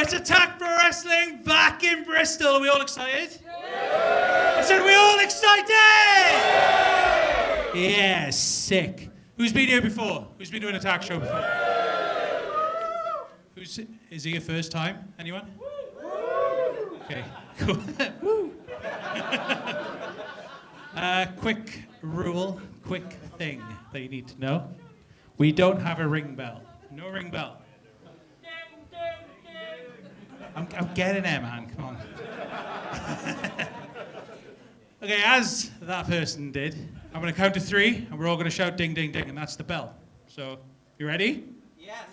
It's Attack Pro Wrestling back in Bristol. Are we all excited? I said, are we all excited? Yeah, sick. Who's been here before? Who's been doing an Attack show before? Is it your first time? Anyone? Okay, cool. Quick rule, quick thing that you need to know. We don't have a ring bell. No ring bell. I'm getting there, man. Come on. Okay, as that person did, I'm going to count to 3, and we're all going to shout ding, ding, ding, and that's the bell. So, you ready? Yes.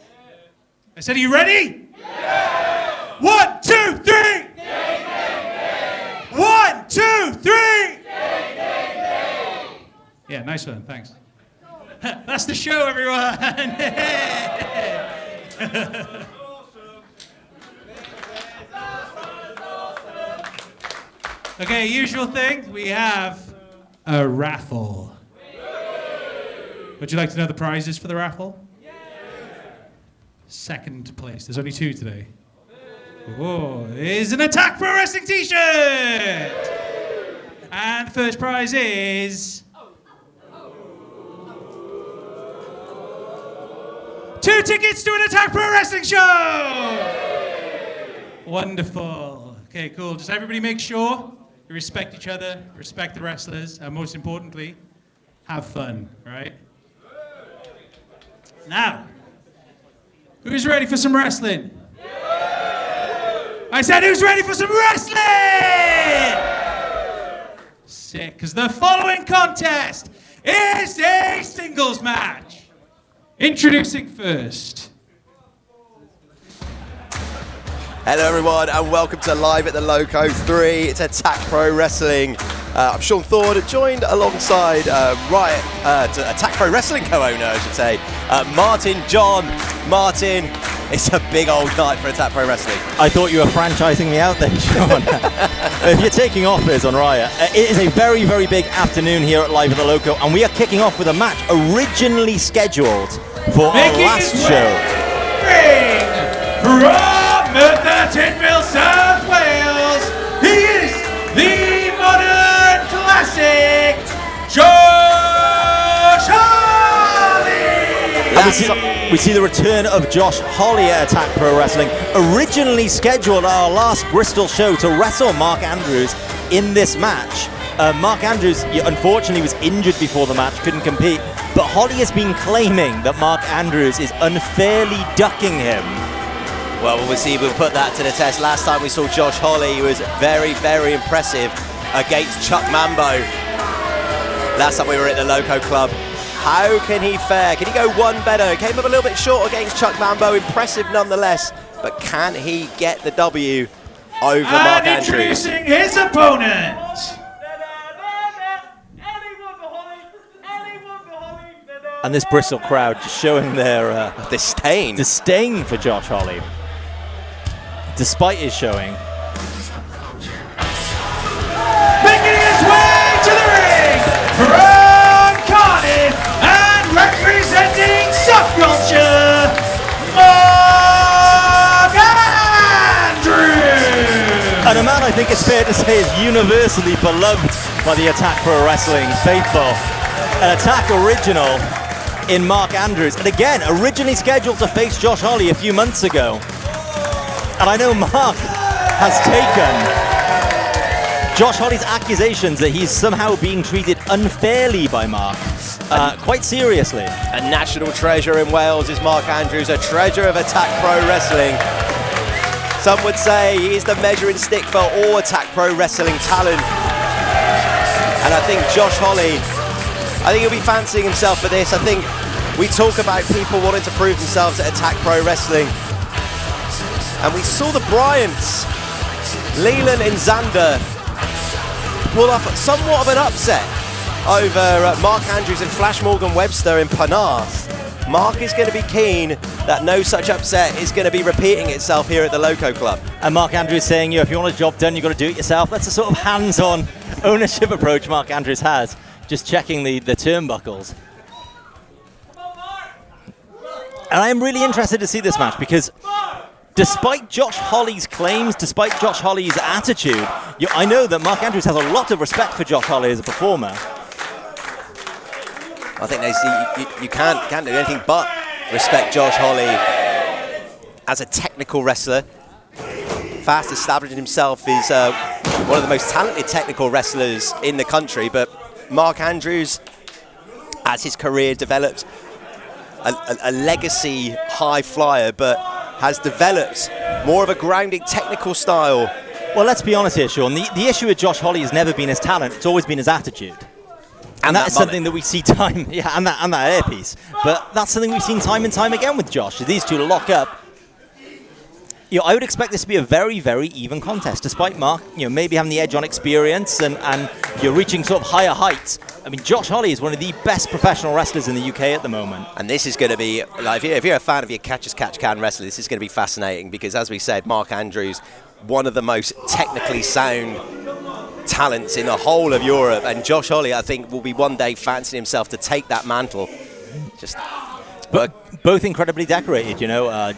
I said, are you ready? Yes. 1, 2, 3. Ding, ding, ding. 1, 2, 3. Ding, ding, ding. Yeah, nice one. Thanks. That's the show, everyone. Okay, usual thing, we have a raffle. Would you like to know the prizes for the raffle? Yeah. Second place. There's only 2 today. Oh, is an Attack Pro Wrestling t-shirt! And the first prize is 2 tickets to an Attack Pro Wrestling show! Wonderful. Okay, cool. Just everybody make sure you respect each other, respect the wrestlers, and most importantly, have fun, right? Now, who's ready for some wrestling? I said, who's ready for some wrestling? Sick, because the following contest is a singles match. Introducing first. Hello everyone and welcome to Live at the Loco 3. It's Attack Pro Wrestling. I'm Sean Thorne, joined alongside Attack Pro Wrestling co-owner, I should say, Martin John. Martin, it's a big old night for Attack Pro Wrestling. I thought you were franchising me out then, Sean. If you're taking offers on Riot, it is a very, very big afternoon here at Live at the Loco, and we are kicking off with a match originally scheduled for our last show. From Merthyr South Wales, he is the modern classic, Josh Holly! We see the return of Josh Holly at Attack Pro Wrestling, originally scheduled at our last Bristol show to wrestle Mark Andrews in this match. Mark Andrews, unfortunately, was injured before the match, couldn't compete, but Holly has been claiming that Mark Andrews is unfairly ducking him. Well, we'll see. We'll put that to the test. Last time we saw Josh Holly, he was very, very impressive against Chuck Mambo. Last time we were at the Loco Club. How can he fare? Can he go one better? Came up a little bit short against Chuck Mambo. Impressive nonetheless. But can he get the W over Mark Andrews? Introducing his opponent. And this Bristol crowd just showing their disdain for Josh Holly, despite his showing. Making his way to the ring from Cardiff and representing subculture, Mark Andrews! And a man I think it's fair to say is universally beloved by the Attack Pro Wrestling faithful. An Attack original in Mark Andrews, and again, originally scheduled to face Josh Holly a few months ago. And I know Mark has taken Josh Holly's accusations that he's somehow being treated unfairly by Mark quite seriously. A national treasure in Wales is Mark Andrews, a treasure of Attack Pro Wrestling. Some would say he is the measuring stick for all Attack Pro Wrestling talent. And I think Josh Holly, I think he'll be fancying himself for this. I think we talk about people wanting to prove themselves at Attack Pro Wrestling. And we saw the Bryants Leland and Xander pull off somewhat of an upset over Mark Andrews and Flash Morgan Webster in Penarth. Mark is going to be keen that no such upset is going to be repeating itself here at the Loco Club. And Mark Andrews saying, if you want a job done, you've got to do it yourself. That's the sort of hands-on ownership approach Mark Andrews has, just checking the turnbuckles. And I am really interested to see this match because despite Josh Holly's claims, despite Josh Holly's attitude, I know that Mark Andrews has a lot of respect for Josh Holly as a performer. I think you can't do anything but respect Josh Holly as a technical wrestler. Fast establishing himself is one of the most talented technical wrestlers in the country, but Mark Andrews, as his career developed, a legacy high flyer, but has developed more of a grounded technical style. Well, let's be honest here, Sean. The issue with Josh Holly has never been his talent, it's always been his attitude. And that is something that we see and that earpiece. But that's something we've seen time and time again with Josh. These two lock up. I would expect this to be a very, very even contest, despite Mark, maybe having the edge on experience and you're reaching sort of higher heights. I mean, Josh Holly is one of the best professional wrestlers in the UK at the moment. And this is going to be, like, if you're a fan of your catch-as-catch-can wrestler, this is going to be fascinating because, as we said, Mark Andrews, one of the most technically sound talents in the whole of Europe, and Josh Holly, I think, will be one day fancying himself to take that mantle. Both incredibly decorated,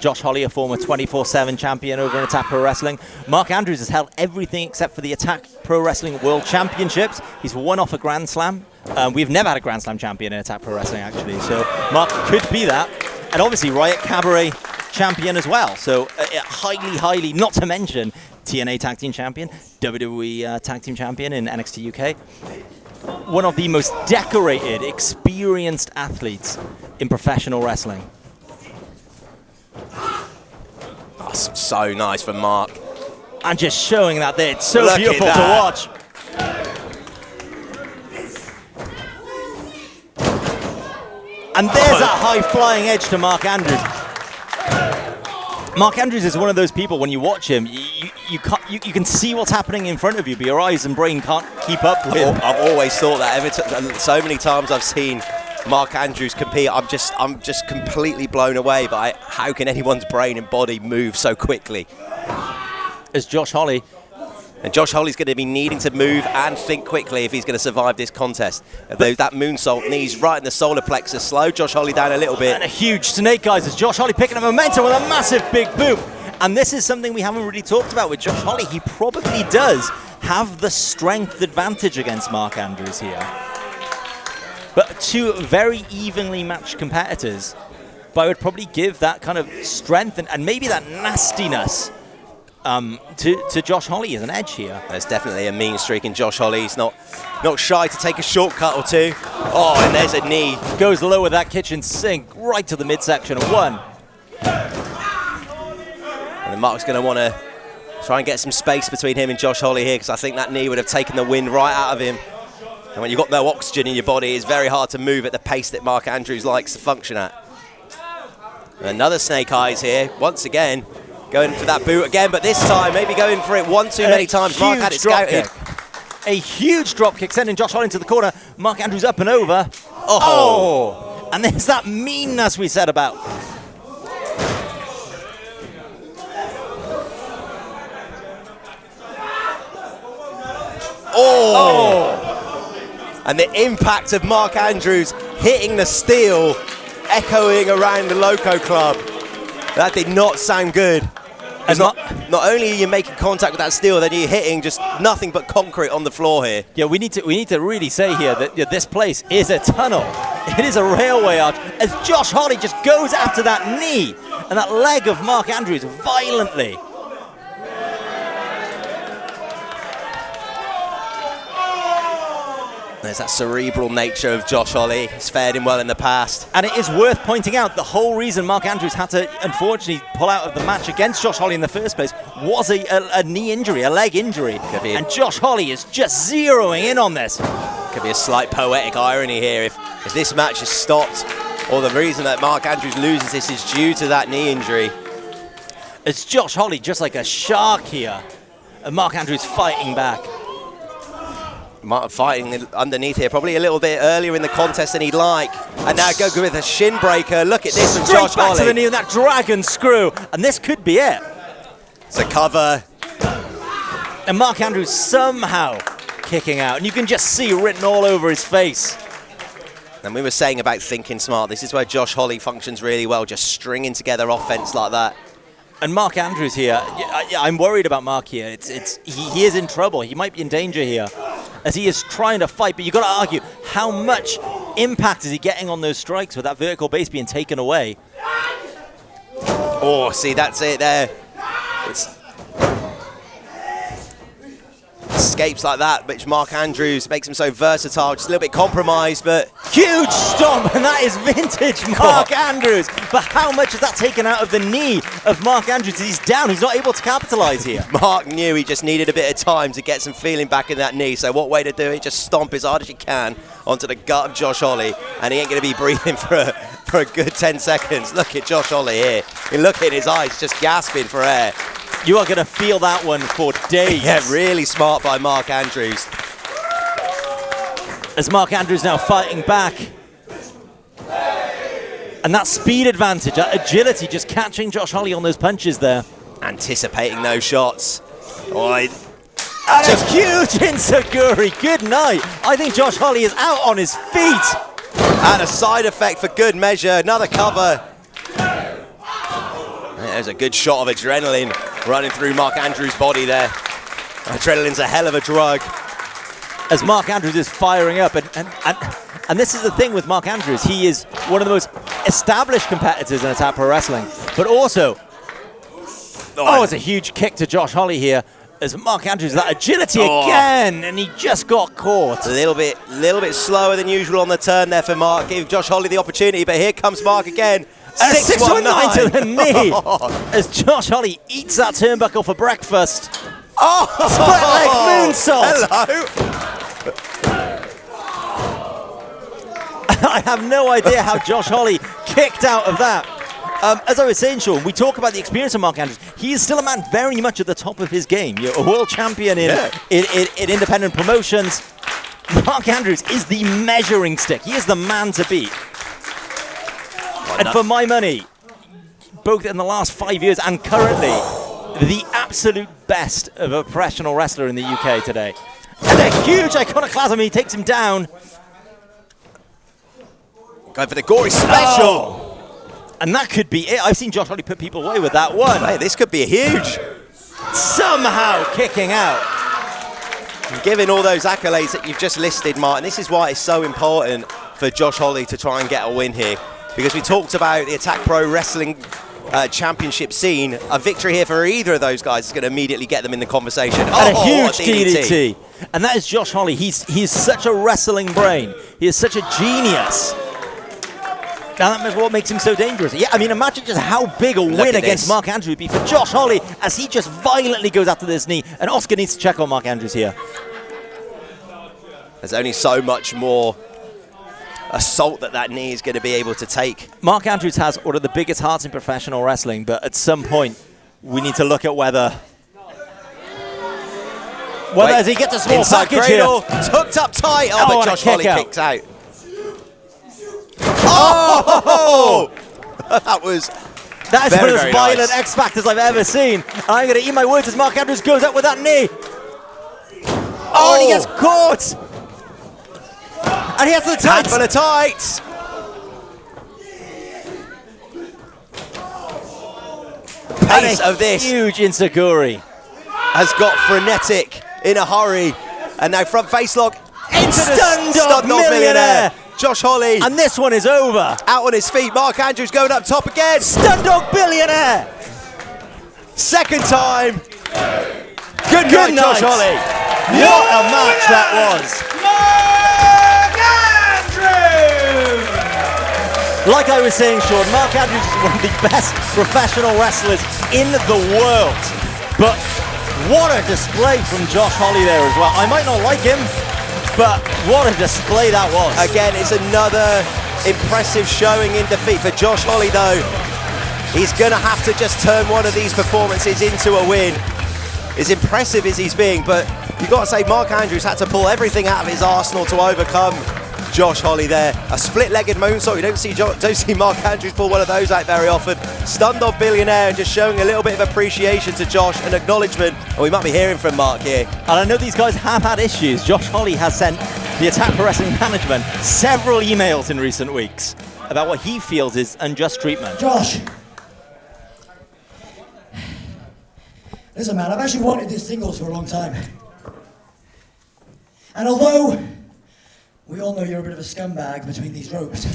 Josh Holly, a former 24/7 champion over in Attack Pro Wrestling. Mark Andrews has held everything except for the Attack Pro Wrestling World Championships. He's won off a Grand Slam. We've never had a Grand Slam champion in Attack Pro Wrestling, actually, so Mark could be that. And obviously Riot Cabaret champion as well, so highly, not to mention TNA Tag Team Champion, WWE Tag Team Champion in NXT UK. One of the most decorated, experienced athletes in professional wrestling. Oh, so nice from Mark. And just showing that there, it's so beautiful to watch. And there's that high-flying edge to Mark Andrews. Mark Andrews is one of those people, when you watch him, you can see what's happening in front of you, but your eyes and brain can't keep up with. I've always thought that. So many times I've seen Mark Andrews compete, I'm just completely blown away by how can anyone's brain and body move so quickly. As Josh Holly. And Josh Holly's going to be needing to move and think quickly if he's going to survive this contest. That moonsault, knees right in the solar plexus, slow Josh Holly down a little bit. And a huge snake eyes as Josh Holly picking up momentum with a massive big boom. And this is something we haven't really talked about with Josh Holly. He probably does have the strength advantage against Mark Andrews here. But two very evenly matched competitors. But I would probably give that kind of strength and maybe that nastiness to Josh Holly as an edge here. There's definitely a mean streak in Josh Holly. He's not shy to take a shortcut or two. Oh, and there's a knee. Goes low with that kitchen sink right to the midsection of one. And then Mark's going to want to try and get some space between him and Josh Holly here because I think that knee would have taken the wind right out of him. And when you've got no oxygen in your body, it's very hard to move at the pace that Mark Andrews likes to function at. And another snake eyes here, once again. Going for that boot again, but this time maybe going for it one too many times. Mark had it scouted. A huge drop kick, sending Josh Holly into the corner. Mark Andrews up and over. Oh! And there's that meanness we said about. Oh! And the impact of Mark Andrews hitting the steel, echoing around the Loco Club. That did not sound good. Not only are you making contact with that steel, then you're hitting just nothing but concrete on the floor here. Yeah, we need to really say here that this place is a tunnel. It is a railway arch. As Josh Holly just goes after that knee and that leg of Mark Andrews violently. There's that cerebral nature of Josh Holly. He's fared him well in the past. And it is worth pointing out the whole reason Mark Andrews had to, unfortunately, pull out of the match against Josh Holly in the first place was a knee injury, a leg injury. And Josh Holly is just zeroing in on this. Could be a slight poetic irony here. If this match is stopped, or the reason that Mark Andrews loses this is due to that knee injury. It's Josh Holly just like a shark here. And Mark Andrews fighting back. Mark fighting underneath here, probably a little bit earlier in the contest than he'd like. And now go with a shin breaker. Look at this from Josh back Holly. To the knee with that dragon screw. And this could be it. It's a cover. And Mark Andrews somehow kicking out. And you can just see written all over his face. And we were saying about thinking smart. This is where Josh Holly functions really well, just stringing together offense like that. And Mark Andrews here, I'm worried about Mark here. He is in trouble. He might be in danger here as he is trying to fight. But you've got to argue, how much impact is he getting on those strikes with that vertical base being taken away? Oh, see, that's it there. It's escapes like that, which Mark Andrews makes him so versatile, just a little bit compromised, but huge stomp, and that is vintage Mark Andrews. But how much is that taken out of the knee of Mark Andrews? He's down, he's not able to capitalize here. Mark knew he just needed a bit of time to get some feeling back in that knee, so what way to do it? Just stomp as hard as you can onto the gut of Josh Holly, and he ain't going to be breathing for a good 10 seconds. Look at Josh Holly here. You look in his eyes, just gasping for air. You are going to feel that one for days. Yeah, really smart by Mark Andrews. As Mark Andrews now fighting back. And that speed advantage, that agility, just catching Josh Holly on those punches there. Anticipating those shots. And just a huge enziguri. Good night. I think Josh Holly is out on his feet. And a side effect for good measure. Another cover. There's a good shot of adrenaline running through Mark Andrews' body there. Adrenaline's a hell of a drug. As Mark Andrews is firing up, and this is the thing with Mark Andrews, he is one of the most established competitors in Attack Pro Wrestling, but also, it's a huge kick to Josh Holly here, as Mark Andrews, that agility again, and he just got caught. A little bit slower than usual on the turn there for Mark. Give Josh Holly the opportunity, but here comes Mark again. 619 to the knee as Josh Holly eats that turnbuckle for breakfast. Split leg moonsault. Hello. I have no idea how Josh Holly kicked out of that. As I was saying, Sean, we talk about the experience of Mark Andrews. He is still a man very much at the top of his game. You're a world champion in independent promotions. Mark Andrews is the measuring stick. He is the man to beat. And for my money, both in the last 5 years and currently, the absolute best of a professional wrestler in the UK today. And a huge iconoclasm, he takes him down. Going for the gory special. And that could be it. I've seen Josh Holly put people away with that one. Hey, this could be huge. Somehow kicking out. And given all those accolades that you've just listed, Martin, this is why it's so important for Josh Holly to try and get a win here. Because we talked about the Attack Pro Wrestling Championship scene. A victory here for either of those guys is going to immediately get them in the conversation. And a huge DDT. And that is Josh Holly. He is such a wrestling brain. He is such a genius. Now that's what makes him so dangerous. Yeah, I mean, imagine just how big a win against Mark Andrews would be for Josh Holly as he just violently goes after this knee. And Oscar needs to check on Mark Andrews here. There's only so much more assault that knee is going to be able to take. Mark Andrews has one of the biggest hearts in professional wrestling, but at some point we need to look at whether as he gets a small package cradle, here. It's hooked up tight. But Josh Holly kicks out. That is one of those violent X Factors I've ever seen. And I'm going to eat my words as Mark Andrews goes up with that knee. And he gets caught. And he has the tights. For the tights. The pace of this huge enziguri has got frenetic in a hurry. And now front face lock into the Stun Dog Millionaire. Josh Holly. And this one is over. Out on his feet. Mark Andrews going up top again. Stun Dog Billionaire. Second time. Good night, Josh Holly. What a match that was. Like I was saying, Sean, Mark Andrews is one of the best professional wrestlers in the world. But what a display from Josh Holly there as well. I might not like him, but what a display that was. Again, it's another impressive showing in defeat for Josh Holly, though. He's going to have to just turn one of these performances into a win. as impressive as he's being, but you've got to say Mark Andrews had to pull everything out of his arsenal to overcome Josh Holley there. A split-legged moonsault. You don't see Mark Andrews pull one of those out very often. Stunned on Billionaire and just showing a little bit of appreciation to Josh and acknowledgement. And we might be hearing from Mark here. And I know these guys have had issues. Josh Holley has sent the Attack Pro Wrestling management several emails in recent weeks about what he feels is unjust treatment. Josh! Listen, man, I've actually wanted this singles for a long time. And although we all know you're a bit of a scumbag between these ropes,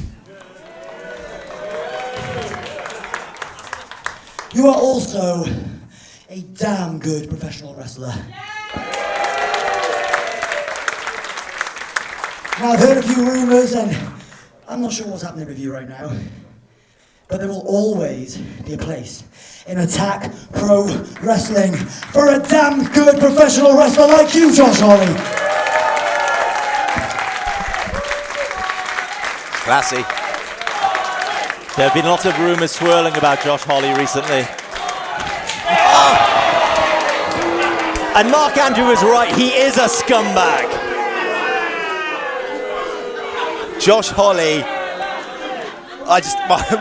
you are also a damn good professional wrestler. Now, I've heard a few rumors, and I'm not sure what's happening with you right now, but there will always be a place in Attack Pro Wrestling for a damn good professional wrestler like you, Josh Holley. Classy. There have been lots of rumors swirling about Josh Holley recently. And Mark Andrew is right, he is a scumbag. Josh Holley,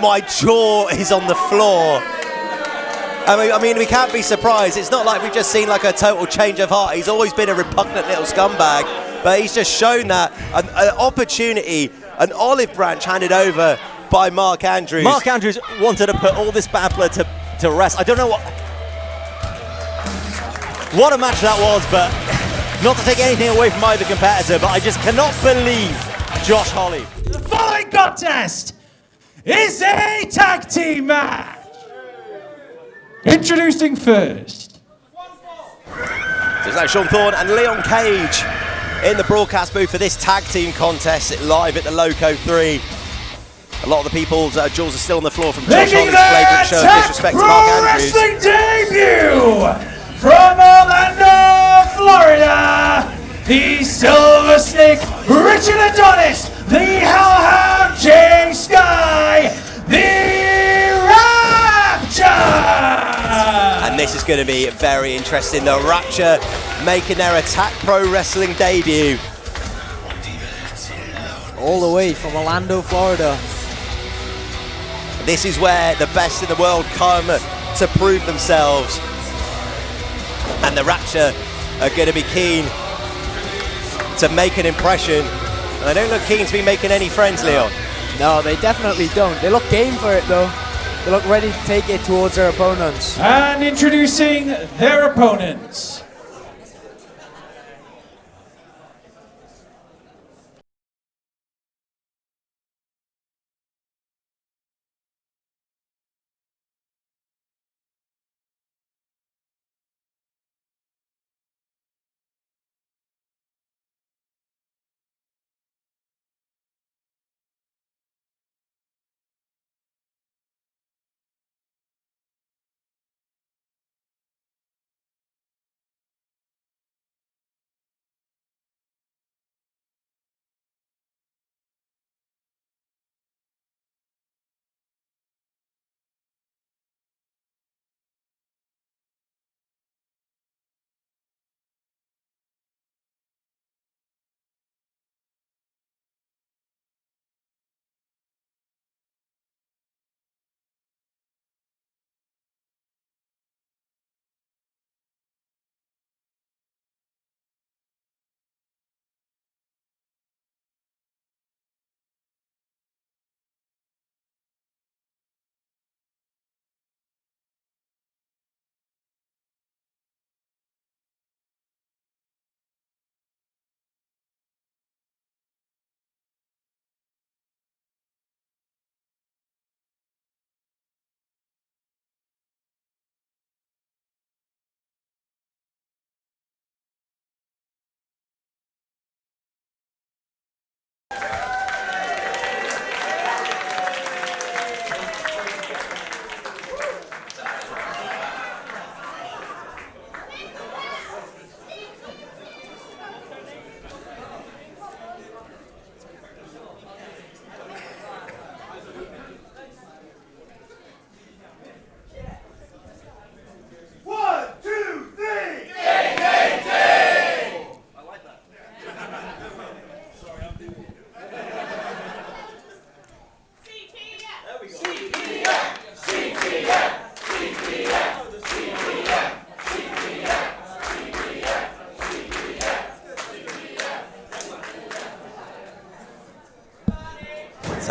my jaw is on the floor. I mean, we can't be surprised. It's not like we've just seen like a total change of heart. He's always been a repugnant little scumbag, but he's just shown that an opportunity, an olive branch handed over by Mark Andrews. Mark Andrews wanted to put all this bad blood to rest. I don't know what a match that was, but not to take anything away from either competitor, but I just cannot believe Josh Holley. The following contest is a tag team match. Introducing first. There's now Sean Thorne and Leon Cage in the broadcast booth for this tag team contest live at the Loco 3. A lot of the people's jaws are still on the floor from Josh Holley's flagrant show of disrespect to Mark Andrews. Wrestling debut from Orlando, Florida, the Silver Snake, Richard Adonis, the Hellhound, Jay Sky, the Rapture. And this is going to be very interesting. The Rapture making their Attack Pro Wrestling debut. All the way from Orlando, Florida. This is where the best in the world come to prove themselves. And the Rapture are going to be keen to make an impression. And they don't look keen to be making any friends, Leon. No, they definitely don't. They look game for it, though. They look ready to take it towards their opponents. And introducing their opponents.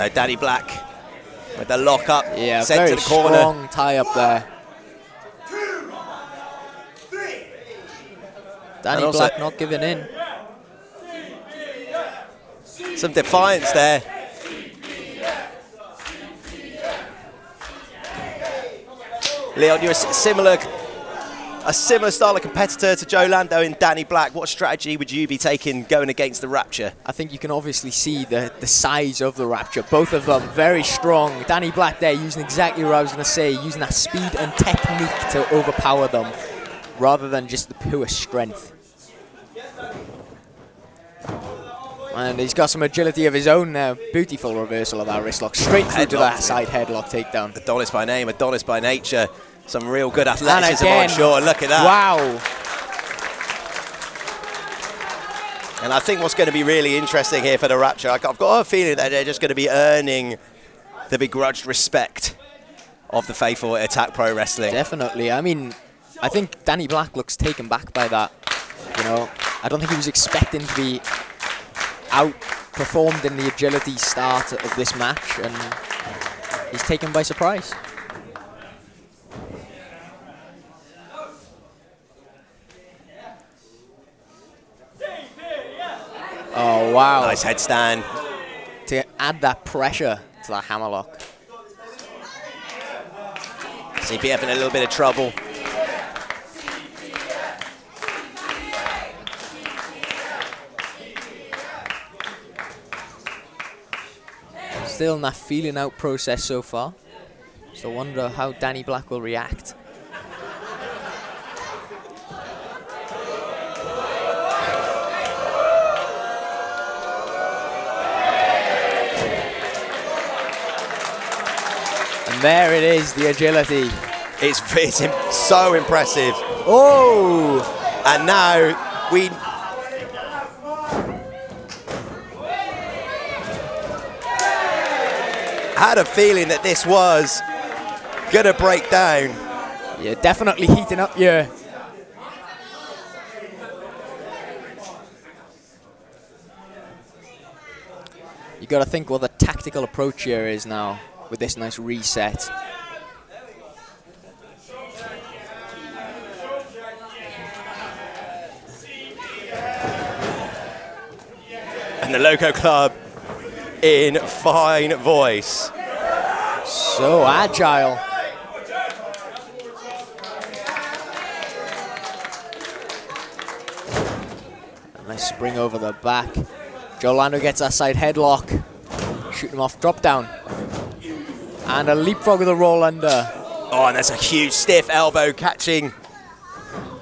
So Danny Black with the lock up, Yeah, sent very to the corner. strong tie up there. Danny also- Black not giving in. Some defiance there. Leon, you're a similar style of competitor to Joe Lando in Danny Black. What strategy would you be taking going against the Rapture? I think you can obviously see the size of the Rapture. Both of them very strong. Danny Black there using exactly what I was going to say, using that speed and technique to overpower them rather than just the pure strength. And he's got some agility of his own now. Beautiful reversal of that wrist lock. Straight through to that side headlock takedown. Adonis by name, Adonis by nature. Some real good athleticism on again. shore. Look at that. Wow. And I think what's going to be really interesting here for the Rapture, I've got a feeling that they're just going to be earning the begrudged respect of the faithful at Attack Pro Wrestling. Definitely. I mean, I think Danny Black looks taken back by that. You know, I don't think he was expecting to be outperformed in the agility start of this match, and he's taken by surprise. Oh, wow. Nice headstand. To add that pressure to that hammerlock. CPF in a little bit of trouble. Still in that feeling out process so far. So I wonder how Danny Black will react. And there it is, the agility. It's so impressive. Oh! And now we... had a feeling that this was going to break down. Yeah, definitely heating up here. You got to think what the tactical approach here is now with this nice reset. And the Loco Club in fine voice. So agile. A nice spring over the back. Joe Lando gets that side headlock. Shoot him off, drop down. And a leapfrog with a roll under. Oh, and that's a huge stiff elbow catching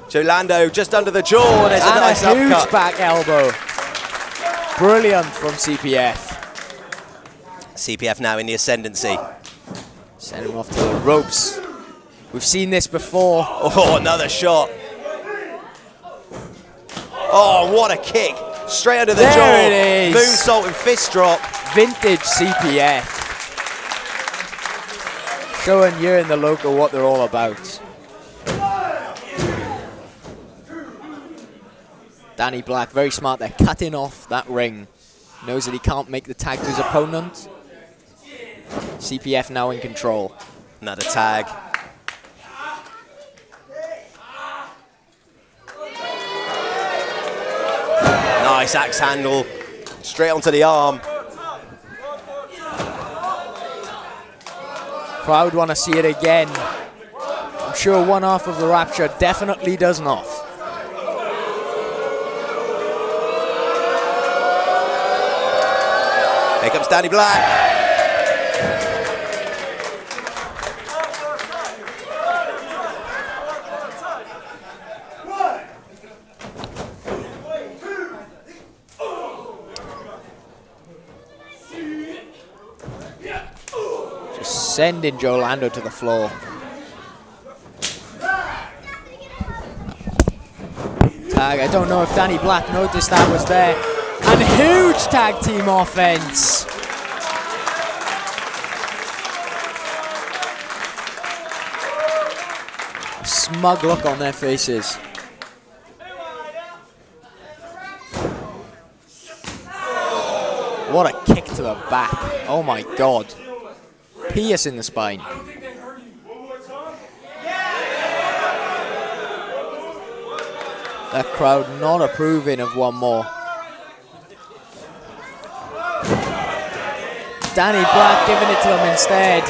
Joe Lando just under the jaw. And there's a nice a huge upcut. back elbow. Brilliant from CPF. CPF now in the ascendancy. Send him off to the ropes. We've seen this before. Oh, another shot. Oh, what a kick. Straight under the jaw. There it is. Moonsault and fist drop. Vintage CPF. Showing you in the Loco what they're all about. Danny Black, very smart there, cutting off that ring. Knows that he can't make the tag to his opponent. CPF now in control. Another tag. Nice axe handle. Straight onto the arm. Crowd want to see it again. I'm sure one half of the Rapture definitely does not. Here comes Danny Black. Just sending Joe Lando to the floor. Tag, I don't know if Danny Black noticed that was there. And huge tag team offense. A smug look on their faces. What a kick to the back. Oh my God. Pierce in the spine. The crowd not approving of one more. Danny Black giving it to him instead.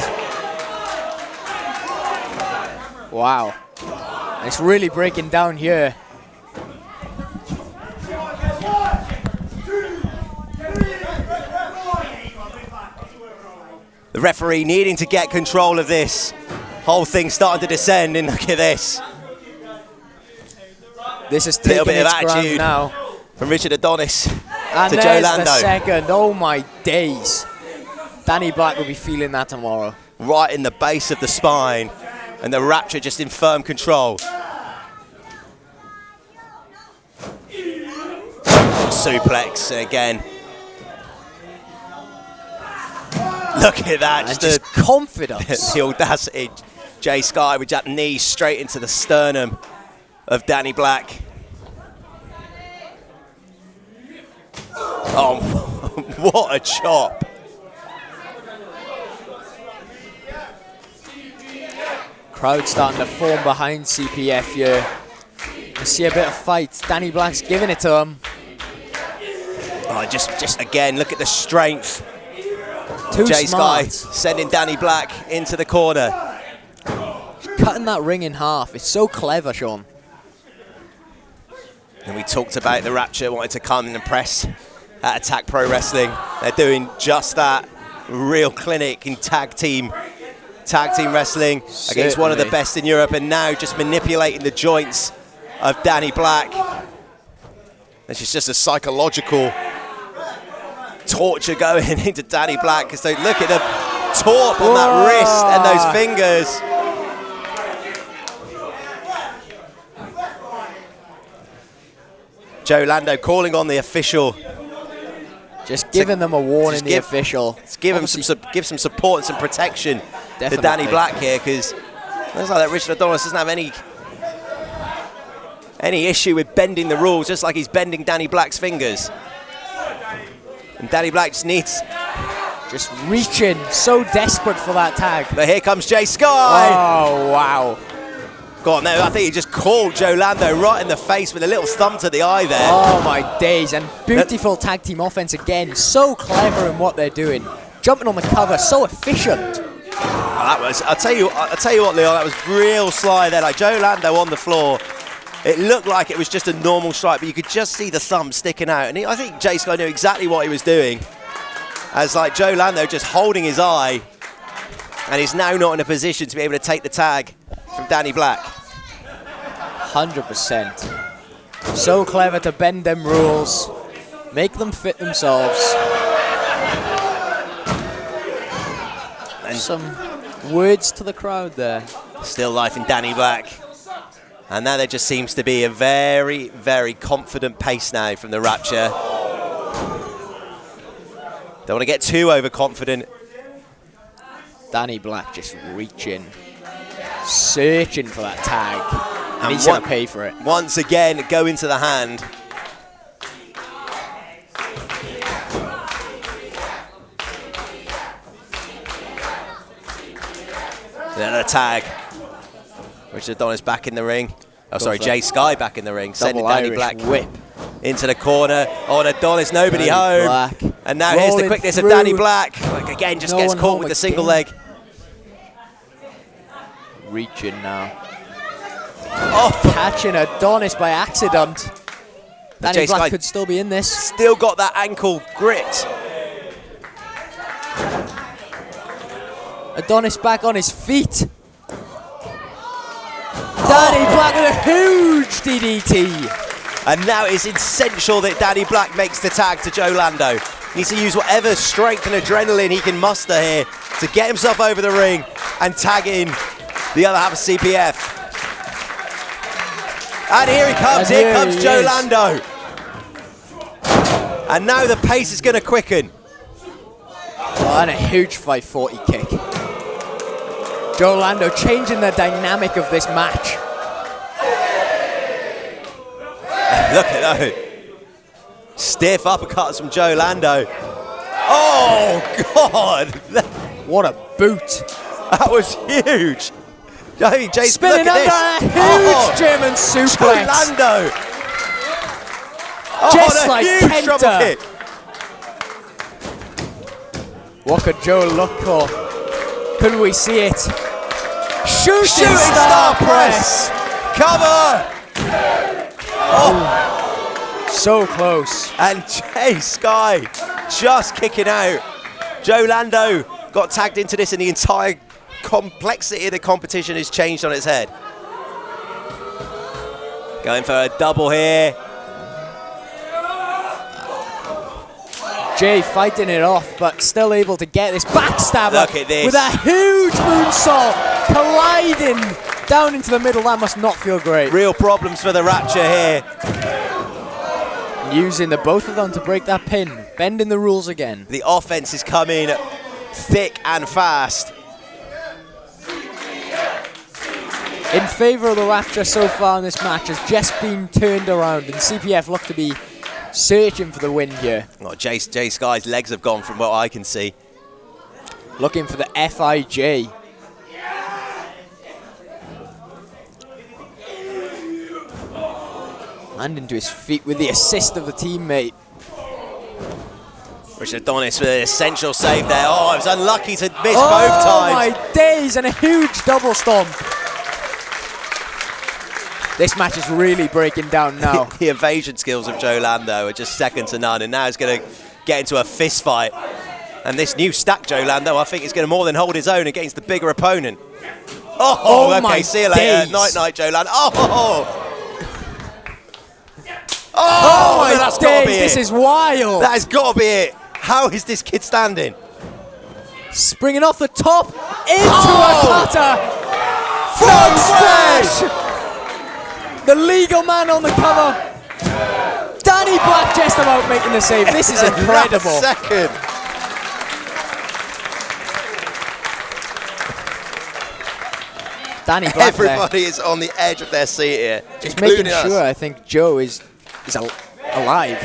Wow. It's really breaking down here. The referee needing to get control of this. Whole thing starting to descend, and look at this. This is taking Little bit of its ground attitude now. from Richard Adonis And to Joe there's Lando. the second. Oh my days. Danny Black will be feeling that tomorrow. Right in the base of the spine, and the Rapture just in firm control. Suplex again. Look at that. And just confidence. The audacity. Jay Sky with that knee straight into the sternum of Danny Black. Oh, what a chop. Crowd starting to form behind CPF here. We see a bit of fight. Danny Black's giving it to him. Oh, just again, look at the strength. Too Jay smart. Sky sending Danny Black into the corner. Cutting that ring in half. It's so clever, Sean. And we talked about the Rapture wanting to come and impress at Attack Pro Wrestling. They're doing just that. Real clinic in tag team wrestling against one of the best in Europe, and now just manipulating the joints of Danny Black. This is just a psychological torture going into Danny Black, because they look at the torp on that wrist and those fingers. Joe Lando calling on the official. Just giving them a warning, the official. Give some support and some protection to Danny Black here, because it looks like that Richard Adonis doesn't have any issue with bending the rules, just like he's bending Danny Black's fingers. And Danny Black just reaching, so desperate for that tag. But here comes Jay Sky. Oh, wow. God, no, I think he just called Joe Lando right in the face with a little thumb to the eye there. Oh my days, and beautiful tag team offense again. So clever in what they're doing. Jumping on the cover, so efficient. That was, I'll tell you what, Leon, that was real sly there. Like Joe Lando on the floor. It looked like it was just a normal strike, but you could just see the thumb sticking out. And I think Jay Sky knew exactly what he was doing. As like Joe Lando just holding his eye, and he's now not in a position to be able to take the tag from Danny Black. 100%. So clever to bend them rules, make them fit themselves. And some words to the crowd there. Still life in Danny Black. And now there just seems to be a very, very confident pace now from the Rapture. Don't want to get too overconfident. Danny Black just reaching, searching for that tag. And he's going to pay for it. Once again, go into the hand. Then a tag. Richard Adonis back in the ring. Oh, sorry, Jay Sky back in the ring. Sending Danny Black whip into the corner. Oh, and Adonis, nobody home. Black. And now here's the quickness of Danny Black. Like, again, just gets caught with the single leg. Reaching now. Oh, catching Adonis by accident. Danny Black could still be in this. Still got that ankle gripped. Adonis back on his feet. Danny Black with a huge DDT. And now it's essential that Danny Black makes the tag to Joe Lando. He needs to use whatever strength and adrenaline he can muster here to get himself over the ring and tag in the other half of CPF. And here he comes, here comes Joe Lando. And now the pace is going to quicken. Oh, and a huge 540 kick. Joe Lando changing the dynamic of this match. Look at that. Stiff uppercuts from Joe Lando. Oh, God. What a boot. That was huge. I mean, Jason, Spinning look under at a this. huge German suplex. Lando. Just and a like huge double Kenta. kick. What could Joe look for? Could we see it? Shooting star press. Cover. So close. And Jay Sky just kicking out. Joe Lando got tagged into this and the entire complexity of the competition has changed on its head. Going for a double here. Jay fighting it off, but still able to get this backstabber. Look at this. With a huge moonsault colliding down into the middle. That must not feel great. Real problems for the Rapture here. Using the both of them to break that pin. Bending the rules again. The offense is coming thick and fast. In favour of the Rapture so far in this match has just been turned around, and CPF look to be searching for the win here. Oh, Jay Sky's legs have gone from what I can see. Looking for the FIJ. Landing to his feet with the assist of the teammate. Richard Adonis with an essential save there. Oh, I was unlucky to miss both Oh times. my days, and a huge double stomp. This match is really breaking down now. The evasion skills of Joe Lando are just second to none, and now he's going to get into a fist fight. And this new stack Joe Lando, I think, is going to more than hold his own against the bigger opponent. Oh, okay, my see you later. days. Night, Joe Lando. Oh, Oh that's my got to be days, this it. is wild. That has got to be it. How is this kid standing? Springing off the top into a cutter. Frog splash. The legal man on the cover. Danny Black just about making the save. This is incredible. Second. Danny Black there. Everybody is on the edge of their seat here. Just making including us. sure I think Joe is alive.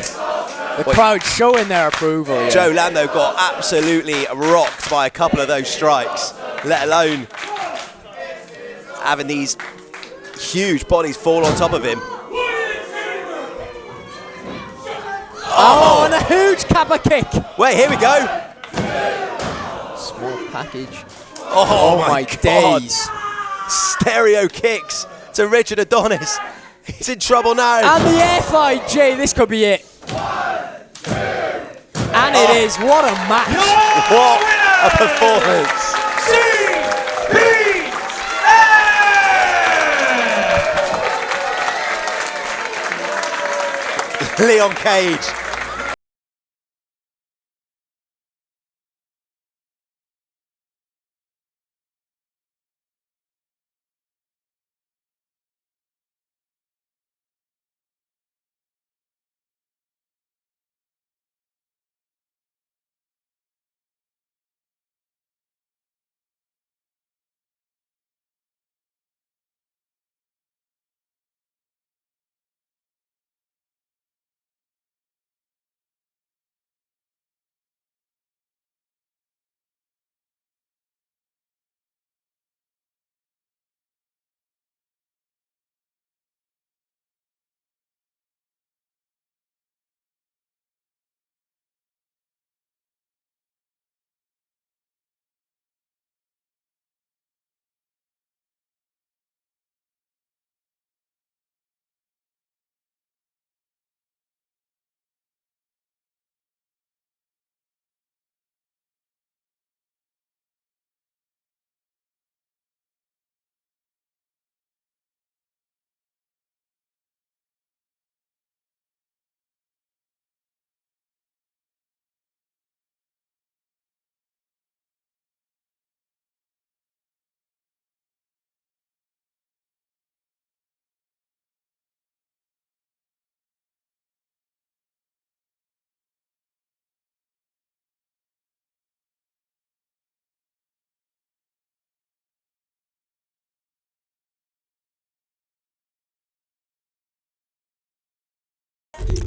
The crowd showing their approval. Yeah. Joe Lando got absolutely rocked by a couple of those strikes, let alone having these huge bodies fall on top of him. Oh, and a huge Kappa kick. Wait, here we go. Small package. Oh my God. days. Stereo kicks to Richard Adonis. He's in trouble now. And the FIJ, this could be it. And it is. What a match. What a performance. Leon Cage.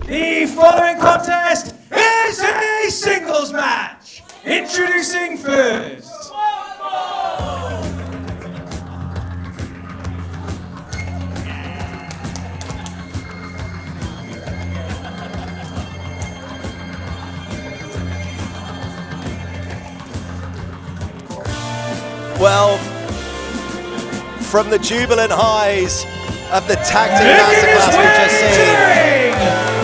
The following contest is a singles match. Introducing first. Well, from the jubilant highs of the tag team masterclass we've just seen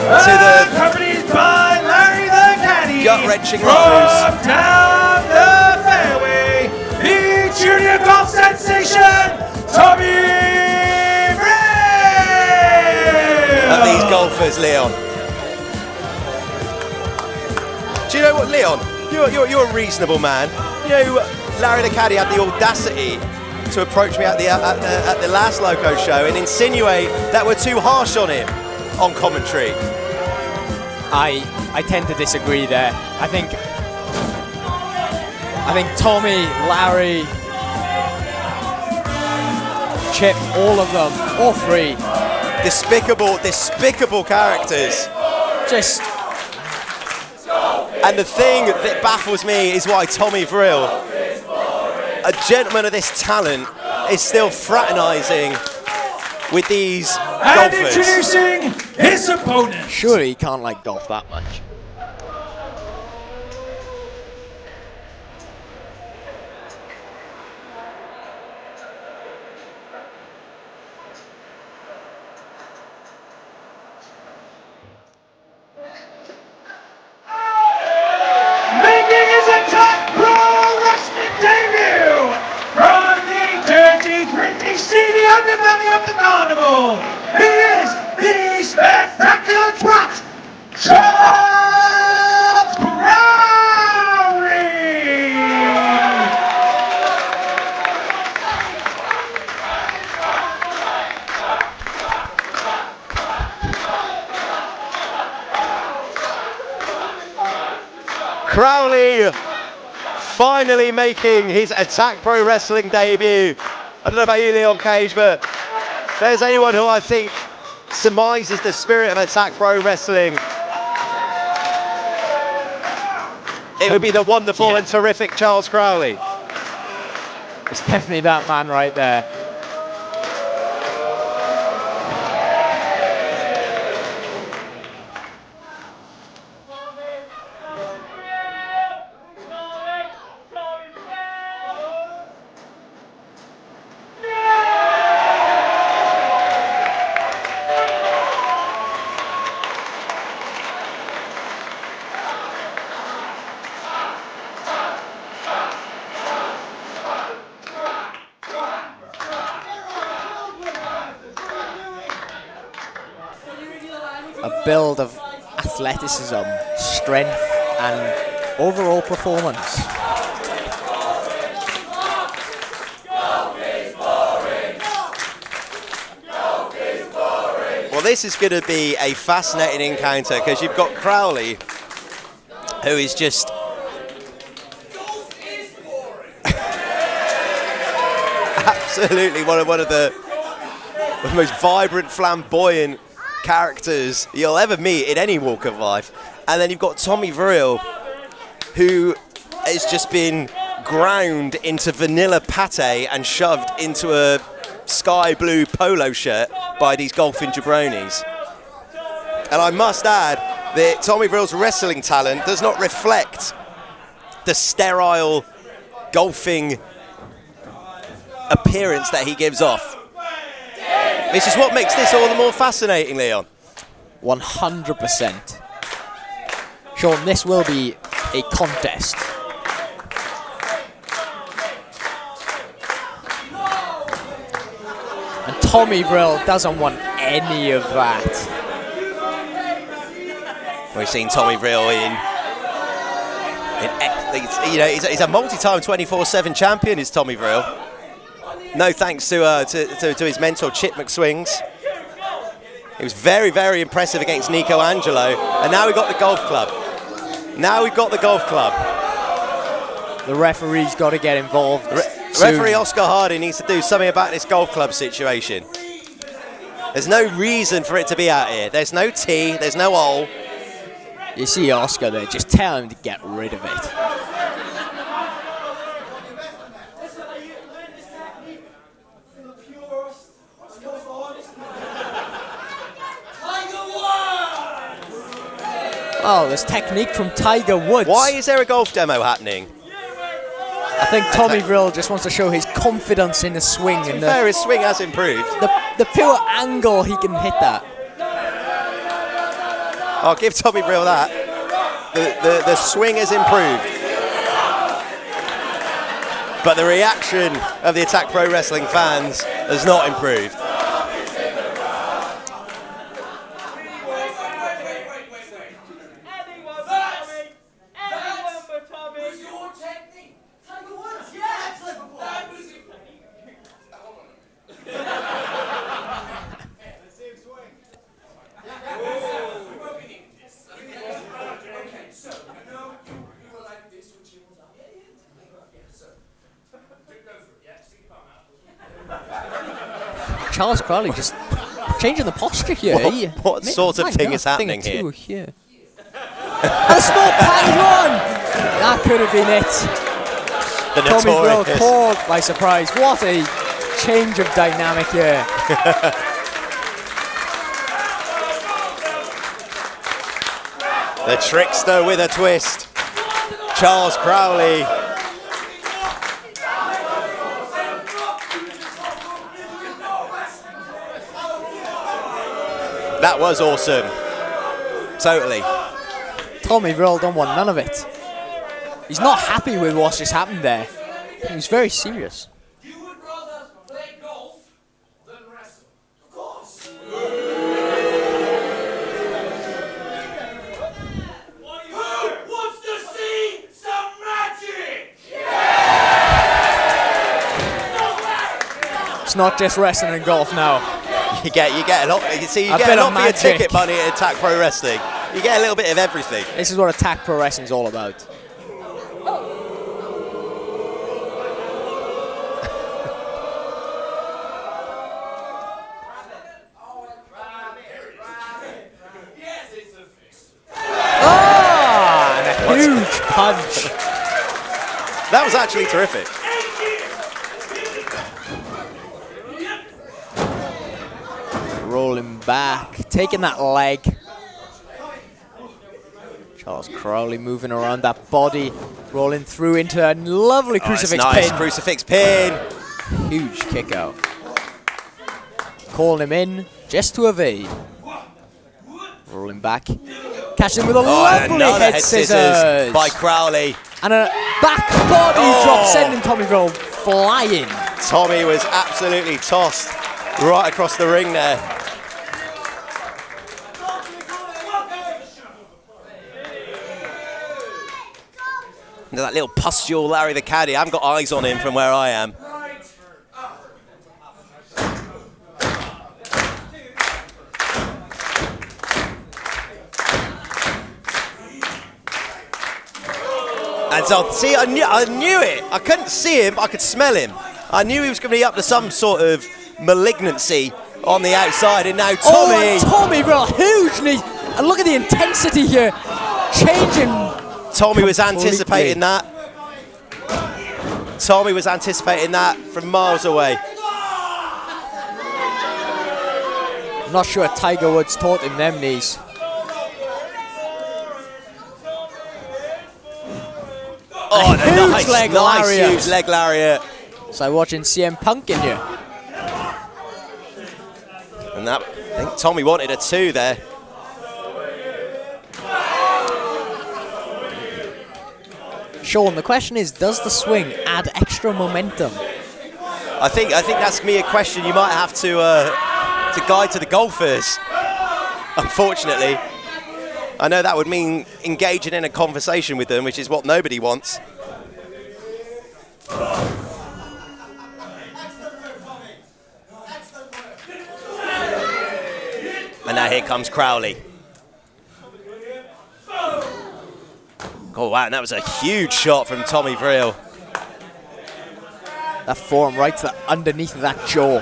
to the accompanied by Larry the Caddy, gut-wrenching from lows. down the fairway, the junior golf sensation, Tommy Brill. Of these golfers, Leon. Do you know what, Leon? You're a reasonable man. You know, Larry the Caddy had the audacity to approach me at the last Loco show and insinuate that we're too harsh on him on commentary. I tend to disagree there. I think Tommy, Larry, Chip, all of them, all three. Despicable characters. Just. And the thing that baffles me is why Tommy Vril, a gentleman of this talent, is still fraternising with these And golfers. introducing his opponent. Surely he can't like golf that much. Making his Attack Pro Wrestling debut from the dirty, gritty, seedy underbelly of the carnival. He is the spectacular twat, Charles Crowley. Crowley finally making his Attack Pro Wrestling debut. I don't know about you, Leon Cage, but if there's anyone who I think surmises the spirit of Attack Pro Wrestling, it would be the wonderful and terrific Charles Crowley. It's definitely that man right there. A build of athleticism, strength, and overall performance. Well, this is going to be a fascinating encounter because you've got Crowley, who is just absolutely one of the most vibrant, flamboyant characters you'll ever meet in any walk of life. And then you've got Tommy Vril, who has just been ground into vanilla pate and shoved into a sky blue polo shirt by these golfing jabronis. And I must add that Tommy Vril's wrestling talent does not reflect the sterile golfing appearance that he gives off. This is what makes this all the more fascinating, Leon. 100%. Sean, this will be a contest. And Tommy Vril doesn't want any of that. We've seen Tommy Vril he's a multi-time 24/7 champion, is Tommy Vril. No thanks to his mentor Chip McSwings. He was very, very impressive against Nico Angelo, and now we've got the golf club. The referee's got to get involved. Referee Oscar Harding needs to do something about this golf club situation. There's no reason for it to be out here. There's no tee, there's no hole. You see Oscar there, just tell him to get rid of it. Oh, there's technique from Tiger Woods. Why is there a golf demo happening? I think Tommy Vrill just wants to show his confidence in the swing and His swing has improved. the pure angle he can hit that. I'll give Tommy Vrill that. The swing has improved. But the reaction of the Attack Pro Wrestling fans has not improved. Charles Crowley just changing the posture here. What sort of thing is happening here? And a small padded one! That could have been it. The Tommy Vrill notorious. caught by surprise. What a change of dynamic here. The trickster with a twist. Charles Crowley. That was awesome. Totally. Tommy Vrill don't want none of it. He's not happy with what's just happened there. He was very serious. You would rather play golf than wrestle. Of course. Who wants to see some magic? It's not just wrestling and golf now. You get a lot. You see, you A get bit a of lot for your magic. ticket money at Attack Pro Wrestling. You get a little bit of everything. This is what Attack Pro Wrestling is all about. Ah, and a huge punch. That was actually terrific. Rolling back, taking that leg. Charles Crowley moving around that body, rolling through into a lovely crucifix nice pin. crucifix pin. Huge kick out. Calling him in, just to evade. Rolling back. Catching him with a lovely another head scissors. by Crowley. And a back body drop, sending Tommy Vrill flying. Tommy was absolutely tossed right across the ring there. And that little pustule Larry the Caddy. I haven't got eyes on him from where I am. And so, see, I knew it. I couldn't see him, I could smell him. I knew he was going to be up to some sort of malignancy on the outside, and now Tommy... Oh, Tommy Vrill, huge knee. And look at the intensity here. Changing. Tommy was completely. anticipating that. Tommy was anticipating that from miles away. I'm not sure Tiger Woods taught him them knees. Oh, A huge nice, leg nice lariat. huge leg lariat. It's like watching CM Punk in here. And that, I think Tommy wanted a 2 there. Sean, the question is, does the swing add extra momentum? I think that's gonna be a question you might have to guide to the golfers. Unfortunately, I know that would mean engaging in a conversation with them, which is what nobody wants. And now here comes Crowley. Oh wow, and that was a huge shot from Tommy Vrill. That forearm right to the underneath of that jaw.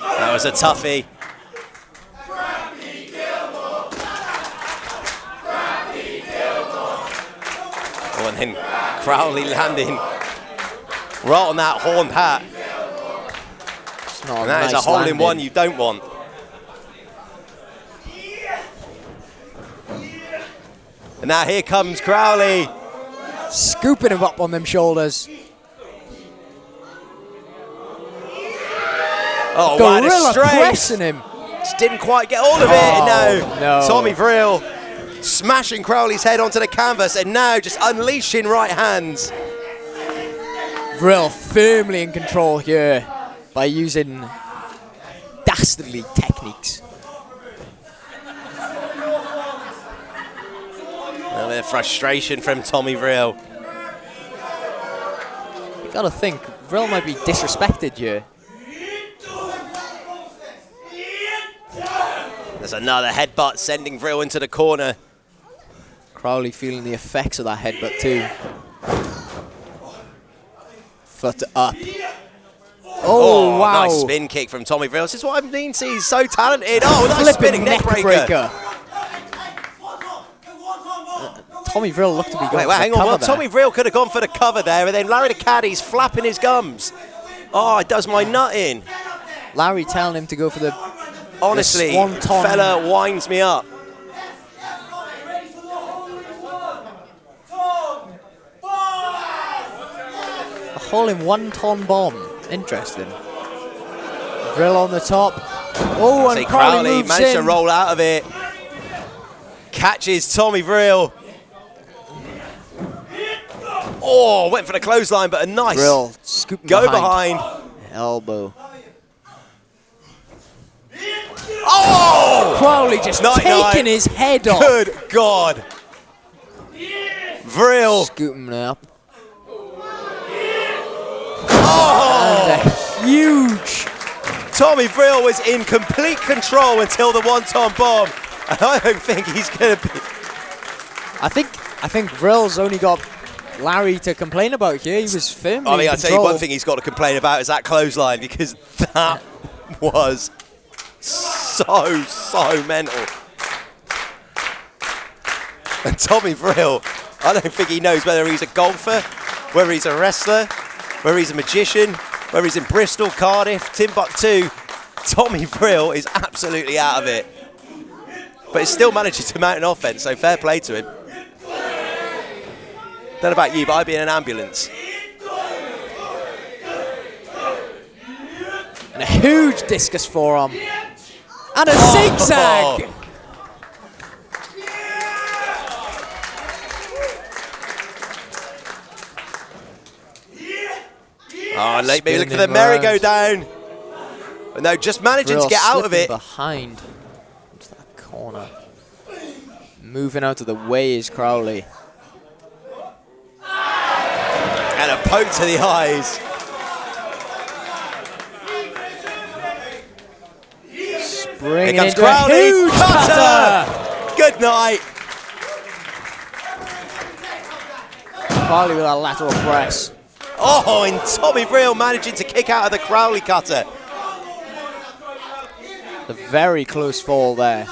That was a toughie. Oh, and then Crowley landing right on that horned hat. It's not And that is nice a hole-in-one landing. you don't want. And now here comes Crowley. Scooping him up on them shoulders. Oh, what a Gorilla strength. pressing him. Just didn't quite get all of it. No. Tommy Vril smashing Crowley's head onto the canvas and now just unleashing right hands. Vril firmly in control here by using dastardly techniques. A bit of frustration from Tommy Vril. You gotta think, Vril might be disrespected here. There's another headbutt sending Vril into the corner. Crowley feeling the effects of that headbutt too. Foot up. Oh, wow. Nice spin kick from Tommy Vril. This is what I mean. He's so talented. Oh, nice Flipping spinning neck breaker. Tommy Vril looked to be going Wait, for hang the on. cover Well, there. Tommy Vril could have gone for the cover there, and then Larry the Caddy's flapping his gums. Oh, it does my nut in. Larry telling him to go for the Honestly, swanton. fella winds me up. A hole-in-one-ton bomb. Interesting. Vril on the top. Oh, and Crowley moves managed to in. roll out of it. Catches Tommy Vril. Oh, went for the clothesline, but a nice Vril scooping go behind. Elbow. Oh! Crowley just taking his head off. Good God. Vril. Scooping it up. Oh! And a huge. Tommy Vril was in complete control until the one-ton bomb. And I don't think he's going to be... I think Vril's only got Larry to complain about here. He was firmly I mean, in I'll tell you control. one thing he's got to complain about is that clothesline, because that was so mental. And Tommy Vril, I don't think he knows whether he's a golfer, whether he's a wrestler, whether he's a magician, whether he's in Bristol, Cardiff, Timbuktu. Tommy Vril is absolutely out of it. But he still manages to mount an offense, so fair play to him. Don't know about you, but I'd be in an ambulance. And a huge discus forearm. And a zigzag! Oh, maybe look for the Spinning merry-go-down. But no, just managing to get out of it. Behind into that corner. Moving out of the way is Crowley. And a poke to the eyes. Springing Here comes into Crowley. a huge cutter! Good night. Crowley with a lateral press. Oh, and Tommy Vril managing to kick out of the Crowley cutter. A very close fall there.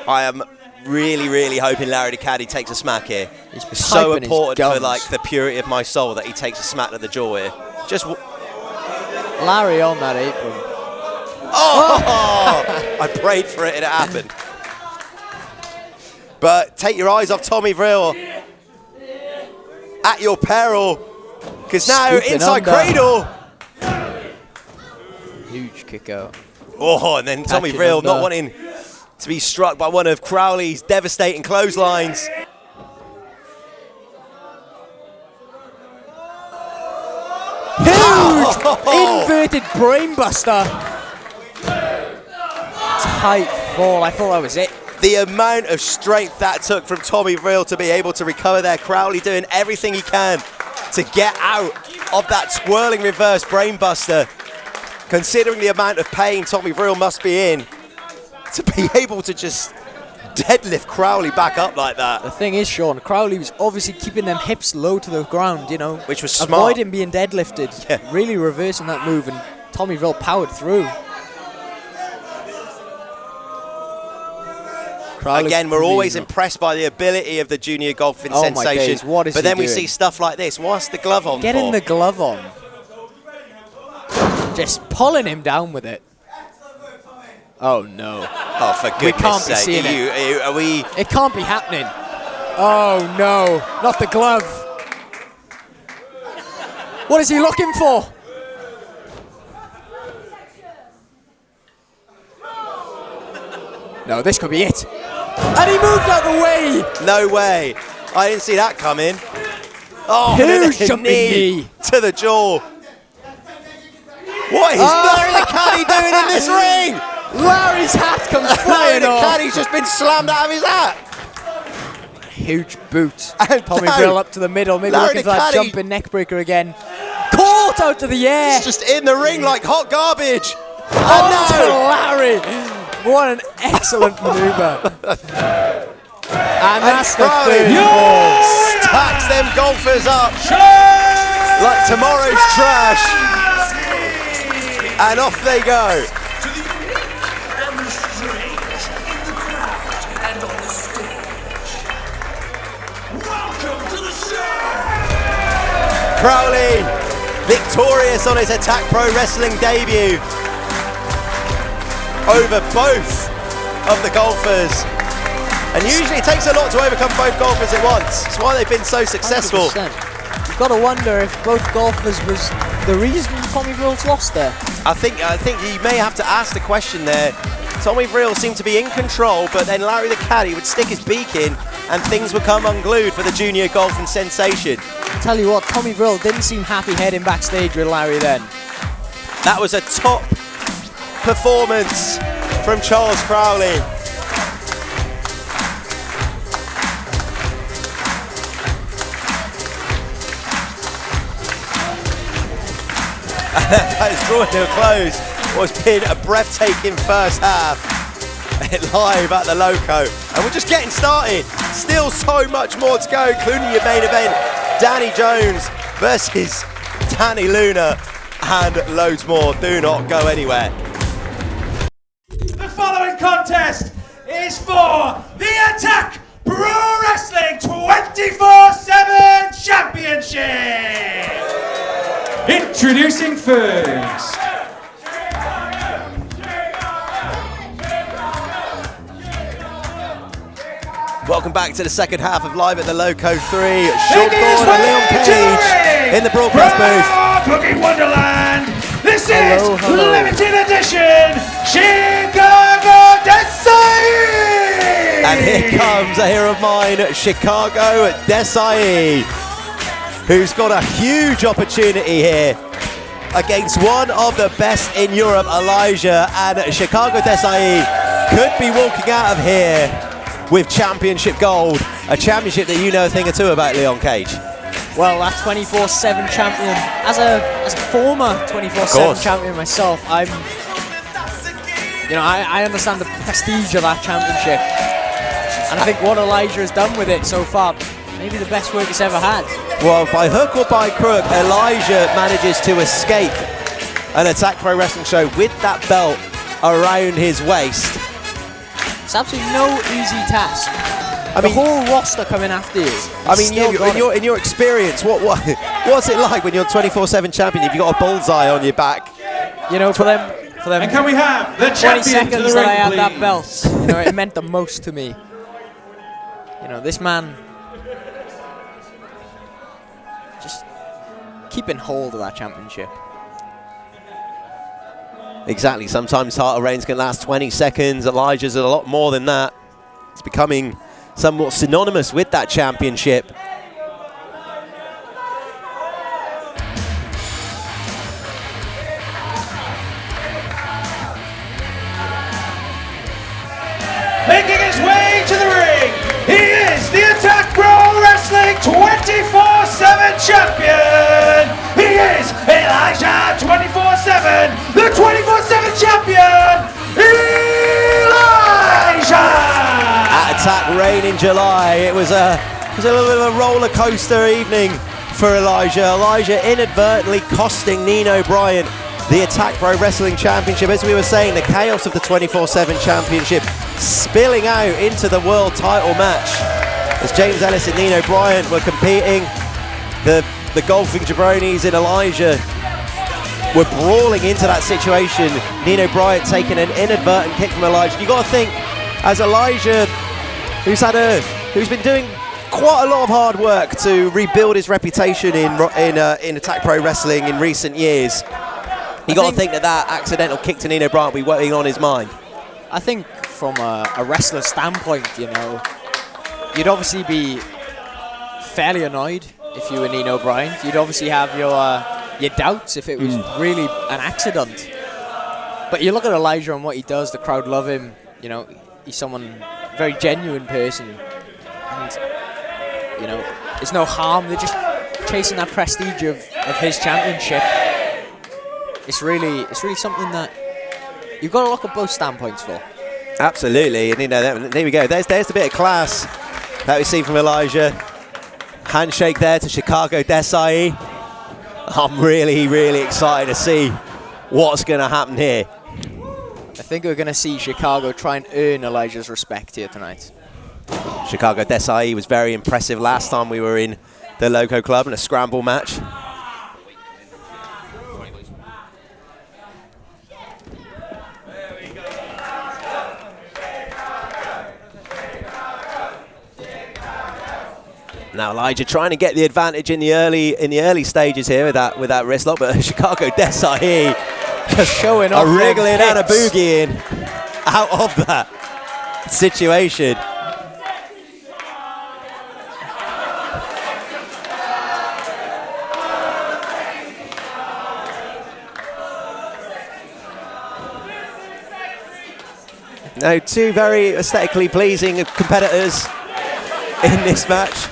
I am really hoping Larry the Caddy takes a smack here. He's It's so piping his important for gums. like the purity of my soul that he takes a smack to the jaw here. Just Larry on that apron. oh! I prayed for it and it happened. But take your eyes off Tommy Vril. At your peril. Because now Scooping inside under. cradle. Huge kick out. Oh, and then Tommy Catching Vril under. not wanting to be struck by one of Crowley's devastating clotheslines. Huge inverted brainbuster. Tight fall. I thought that was it. The amount of strength that took from Tommy Vril to be able to recover there. Crowley doing everything he can to get out of that twirling reverse brainbuster. Considering the amount of pain Tommy Vril must be in, to be able to just deadlift Crowley back up like that. The thing is, Sean, Crowley was obviously keeping them hips low to the ground, you know. Which was smart. Avoiding being deadlifted. Yeah. Really reversing that move, and Tommy Vril powered through. Crowley Again, we're always clean up. impressed by the ability of the junior golfing Oh my sensation. days, what is but he then we doing? see stuff like this. What's the glove on Getting for? the glove on. Just pulling him down with it. Oh no. Oh, for We goodness can't be sake. seeing it. Are we... It can't be happening. Oh no, not the glove. What is he looking for? No, this could be it. And he moved out the way. No way. I didn't see that coming. Oh, Huge a jumping knee. to the jaw. What is Larry the Caddy doing in this ring? Larry's hat comes Larry flying the off. Caddy's just been slammed out of his hat. Huge boot. And Tommy no. Brill up to the middle, maybe Larry looking for the that Caddy- jumping neckbreaker again. Caught out to the air. He's just in the ring like hot garbage. Oh, And no. Larry! What an excellent maneuver. And that's the Crowley third fall. stacks them golfers up like tomorrow's trash. And off they go. Crowley, victorious on his Attack Pro Wrestling debut over both of the golfers. And usually it takes a lot to overcome both golfers at once. That's why they've been so successful. 100%. You've got to wonder if both golfers was the reason Tommy Brill's lost there. I think you may have to ask the question there. Tommy Brill seemed to be in control, but then Larry the Caddy would stick his beak in and things would come unglued for the junior golfing sensation. Tell you what, Tommy Brill didn't seem happy heading backstage with Larry then. That was a top performance from Charles Crowley. That is drawing to a close. What's been a breathtaking first half live at the Loco. And we're just getting started. Still so much more to go, including your main event, Danny Jones versus Danny Luna, and loads more. Do not go anywhere. The following contest is for the Attack Pro Wrestling 24/7 Championship. Introducing first. Welcome back to the second half of Live at the Loco 3. Sean Making his Thorne and way Leon to the Page ring in the broadcast booth. from Cookie Wonderland. This Hello, is hello. limited edition Chicago Desai. And here comes a hero of mine, Chicago Desai, who's got a huge opportunity here against one of the best in Europe, Elijah. And Chicago Desai could be walking out of here with championship gold, a championship that you know a thing or two about, Leon Cage. Well, that 24/7 champion, as a former 24/7 champion myself, I understand the prestige of that championship, and I think what Elijah has done with it so far, maybe the best work he's ever had. Well, by hook or by crook, Elijah manages to escape an Attack Pro Wrestling show with that belt around his waist. It's absolutely no easy task. I The mean, whole roster coming after you. I mean, in your experience, what's it like when you're 24/7 champion? If you got a bullseye on your back, You know, for them And can we have the 20 champion to seconds the that I ring, had that please? belt, you know, it meant the most to me. You know, this man just keeping hold of that championship. exactly. Sometimes title reigns can last 20 seconds. Elijah's a lot more than that. It's becoming somewhat synonymous with that championship. Making his way to the ring, he is the Attack Pro Wrestling 24/7 champion. He is Elijah 24/7, the 24/7 champion, Elijah. At Attack Reign in July, it was a little bit of a roller coaster evening for Elijah. Elijah inadvertently costing Nino Bryant the Attack Pro Wrestling Championship. As we were saying, the chaos of the 24/7 Championship spilling out into the world title match as James Ellis and Nino Bryant were competing. The golfing jabronis in Elijah were brawling into that situation. Nino Bryant taking an inadvertent kick from Elijah. You got to think, as Elijah, who's been doing quite a lot of hard work to rebuild his reputation in Attack Pro Wrestling in recent years, you got to think that accidental kick to Nino Bryant will be weighing on his mind. I think from a wrestler standpoint, you know, you'd obviously be fairly annoyed if you were Nino Bryant. You'd obviously have your doubts if it was really an accident. But you look at Elijah and what he does, the crowd love him. You know, he's someone, very genuine person. And, you know, there's no harm. They're just chasing that prestige of his championship. It's really something that you've got to look at both standpoints for. Absolutely, and you know, there we go. There's the bit of class that we've seen from Elijah. Handshake there to Chicago Desai. I'm really, really excited to see what's going to happen here. I think we're going to see Chicago try and earn Elijah's respect here tonight. Chicago Desai was very impressive last time we were in the Loco Club in a scramble match. Now Elijah trying to get the advantage in the early stages here with that wrist lock, but Chicago Desai just showing off, wriggling out of boogieing out of that situation. Now, two very aesthetically pleasing competitors in this match.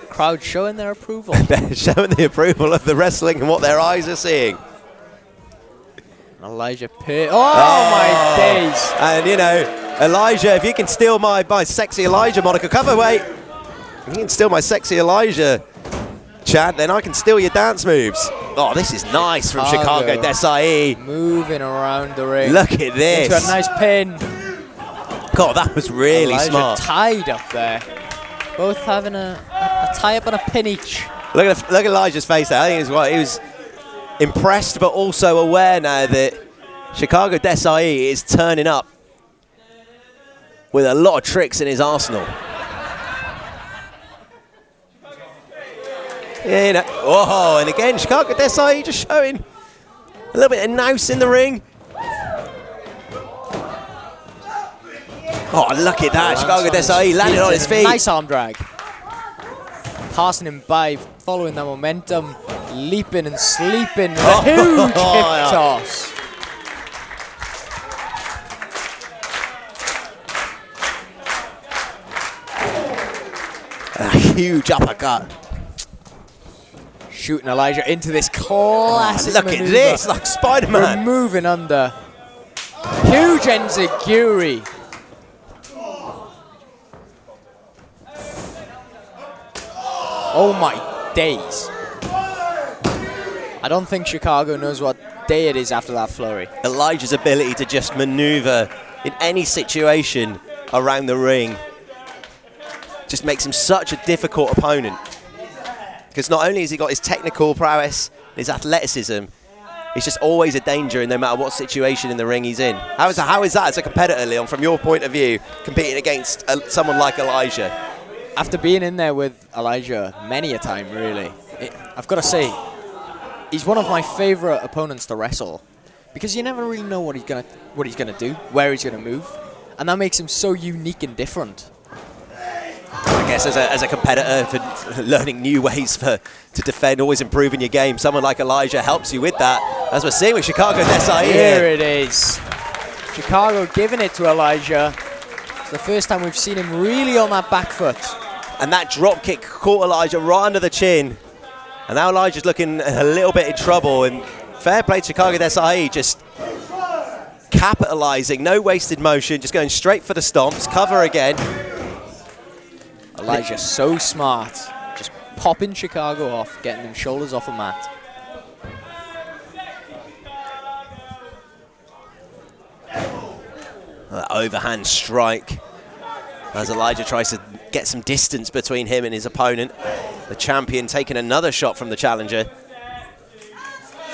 Crowd showing their approval. They're showing the approval of the wrestling and what their eyes are seeing. Elijah Pearce. Oh my days. And you know, Elijah, if you can steal my sexy Elijah moniker, coverweight, if you can steal my sexy Elijah chant, then I can steal your dance moves. Oh, this is nice from Chicago Desai. Moving around the ring. Look at this. Into a nice pin. God, that was really Elijah smart. Tied up there. Both having a tie up and a pin each. Look at Elijah's face there. I think he was impressed, but also aware now that Chicago Desai is turning up with a lot of tricks in his arsenal. Yeah, you know, whoa, and again, Chicago Desai just showing a little bit of nous in the ring. Oh, look at that. Chicago Desai landed on his feet. Nice arm drag. Passing him by, following that momentum, leaping and sleeping. A huge hip toss. A huge uppercut. Shooting Elijah into this classic Look maneuver. at this, like Spider-Man. Moving under. Huge enziguri. Oh my days. I don't think Chicago knows what day it is after that flurry. Elijah's ability to just maneuver in any situation around the ring just makes him such a difficult opponent. Because not only has he got his technical prowess, his athleticism, he's just always a danger in no matter what situation in the ring he's in. How is that as a competitor, Leon, from your point of view, competing against someone like Elijah? After being in there with Elijah many a time, really, I've got to say, he's one of my favorite opponents to wrestle because you never really know what he's gonna do, where he's gonna move, and that makes him so unique and different. I guess as a competitor, for learning new ways to defend, always improving your game, someone like Elijah helps you with that. As we're seeing with Chicago Desai Here here. it is. Chicago giving it to Elijah. It's the first time we've seen him really on that back foot. And that drop kick caught Elijah right under the chin. And now Elijah's looking a little bit in trouble. And fair play to Chicago Desai, just capitalizing, no wasted motion, just going straight for the stomps. Cover again. Elijah so smart, just popping Chicago off, getting them shoulders off the mat. Overhand strike as Elijah tries to get some distance between him and his opponent. The champion taking another shot from the challenger.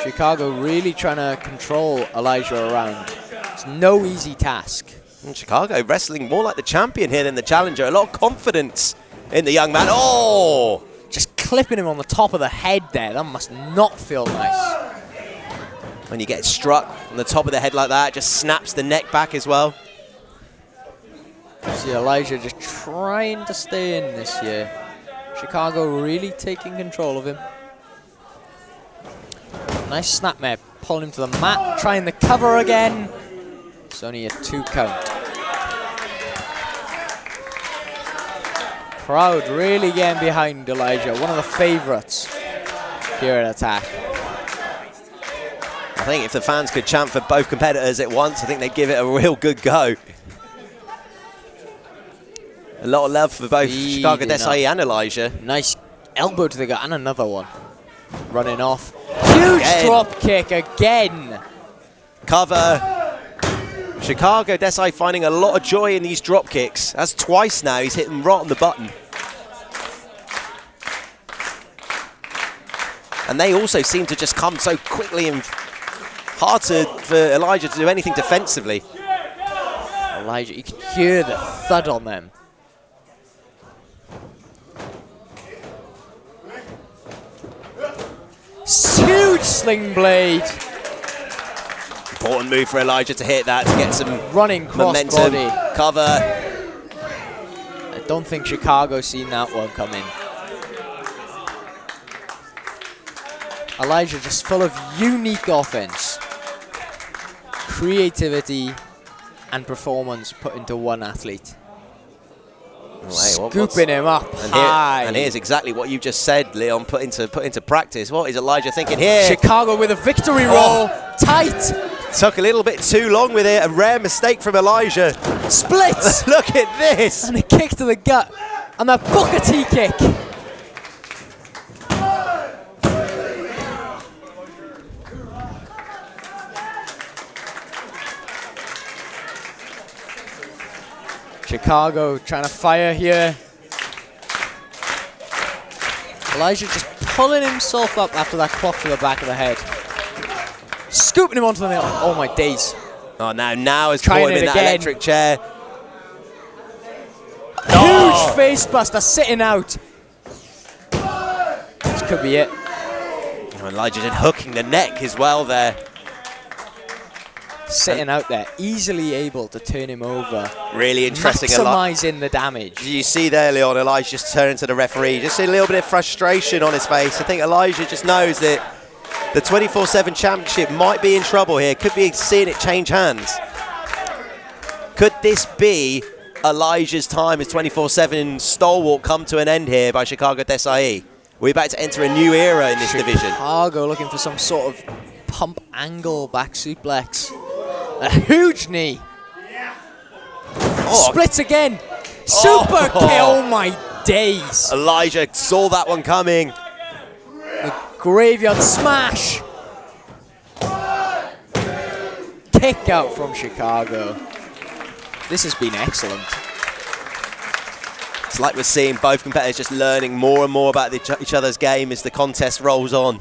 Chicago really trying to control Elijah around. It's no easy task. And Chicago wrestling more like the champion here than the challenger. A lot of confidence in the young man. Oh! Just clipping him on the top of the head there. That must not feel nice. When you get struck on the top of the head like that, it just snaps the neck back as well. See Elijah just trying to stay in this year. Chicago really taking control of him. Nice snapmare, pulling him to the mat, trying the cover again. It's only a 2 count. Crowd really getting behind Elijah, one of the favorites here at Attack. I think if the fans could chant for both competitors at once, I think they'd give it a real good go. A lot of love for both Chicago Desai and Elijah. Nice elbow to the gut and another one. Running off. Huge drop kick again. Cover. Chicago Desai finding a lot of joy in these drop kicks. That's twice now. He's hit them right on the button. And they also seem to just come so quickly and hard for Elijah to do anything defensively. Elijah, you can hear the thud on them. Huge sling blade. Important move for Elijah to hit that to get some running cross momentum. Body. Cover. I don't think Chicago's seen that one coming. Elijah just full of unique offense, creativity, and performance put into one athlete. Scooping him up high. And here's exactly what you just said, Leon, put into practice. What is Elijah thinking here? Chicago with a victory roll. Tight. Took a little bit too long with it. A rare mistake from Elijah. Splits. Look at this. And a kick to the gut. And a Booker T kick. Chicago trying to fire here. Elijah just pulling himself up after that clock to the back of the head. Scooping him onto the nail. Oh my days. Oh, now is caught him in that electric chair. Huge face buster sitting out. This could be it. Oh, Elijah just hooking the neck as well there. Sitting out there, easily able to turn him over. Really interesting. Maximising the damage. You see there, Leon, Elijah just turning to the referee. Just see a little bit of frustration on his face. I think Elijah just knows that the 24/7 championship might be in trouble here. Could be seeing it change hands. Could this be Elijah's time as 24/7 stalwart come to an end here by Chicago Desai? We're about to enter a new era in this division. Chicago looking for some sort of pump angle back suplex. A huge knee. Oh. Splits again. Super kill. Oh my days. Elijah saw that one coming. The graveyard smash. Kick out from Chicago. This has been excellent. It's like we're seeing both competitors just learning more and more about each other's game as the contest rolls on.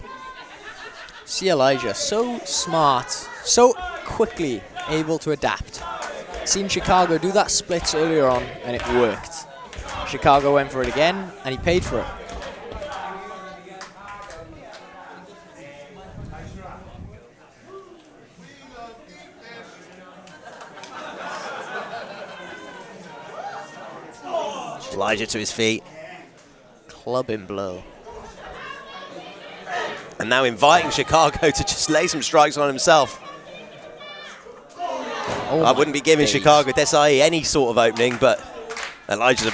See Elijah, so smart, so quickly able to adapt. Seen Chicago do that splits earlier on and it worked. Chicago went for it again and he paid for it. Elijah to his feet. Clubbing blow. And now inviting Chicago to just lay some strikes on himself. Oh I wouldn't be giving Chicago Desai any sort of opening, but Elijah's a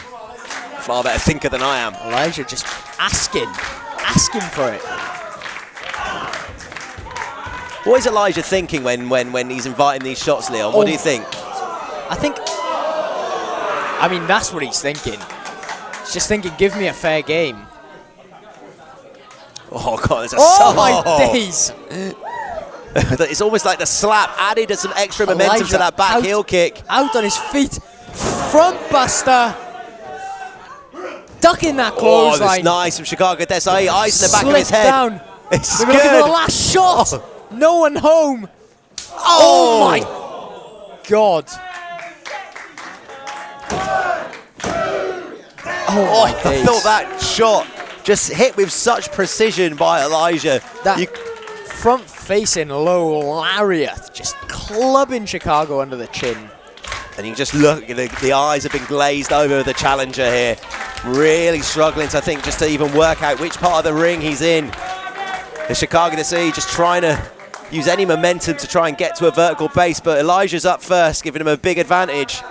far better thinker than I am. Elijah just asking for it. What is Elijah thinking when he's inviting these shots, Leon? What do you think? I mean, that's what he's thinking. He's just thinking, give me a fair game. Oh, God, there's a my days. It's almost like the slap added some extra momentum to that back heel kick. Out on his feet. Front buster. ducking that Oh, clothesline. that's nice from Chicago Desai. Eyes in the back of his Slipped head. down. It's They're looking for the good. last shot. Oh. No one home. Oh, my God. Oh, my I days. felt that shot just hit with such precision by Elijah. That front-facing low lariat just clubbing Chicago under the chin. And you can just look, the eyes have been glazed over the challenger here. Really struggling to, I think, just to even work out which part of the ring he's in. The Chicago DC just trying to use any momentum to try and get to a vertical base, but Elijah's up first, giving him a big advantage.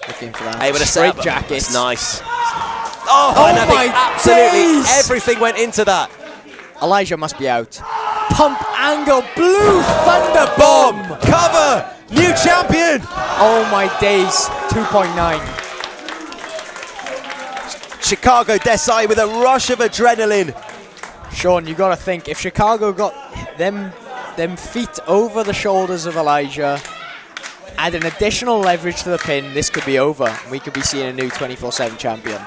Looking for that Able to straight set up. jacket. It's nice. Oh, and I my think absolutely days. everything went into that. Elijah must be out. Pump angle, blue thunder bomb. Cover, new champion. Oh my days, 2.9. Chicago Desai with a rush of adrenaline. Sean, you got to think, if Chicago got them feet over the shoulders of Elijah, add an additional leverage to the pin, this could be over. We could be seeing a new 24/7 champion.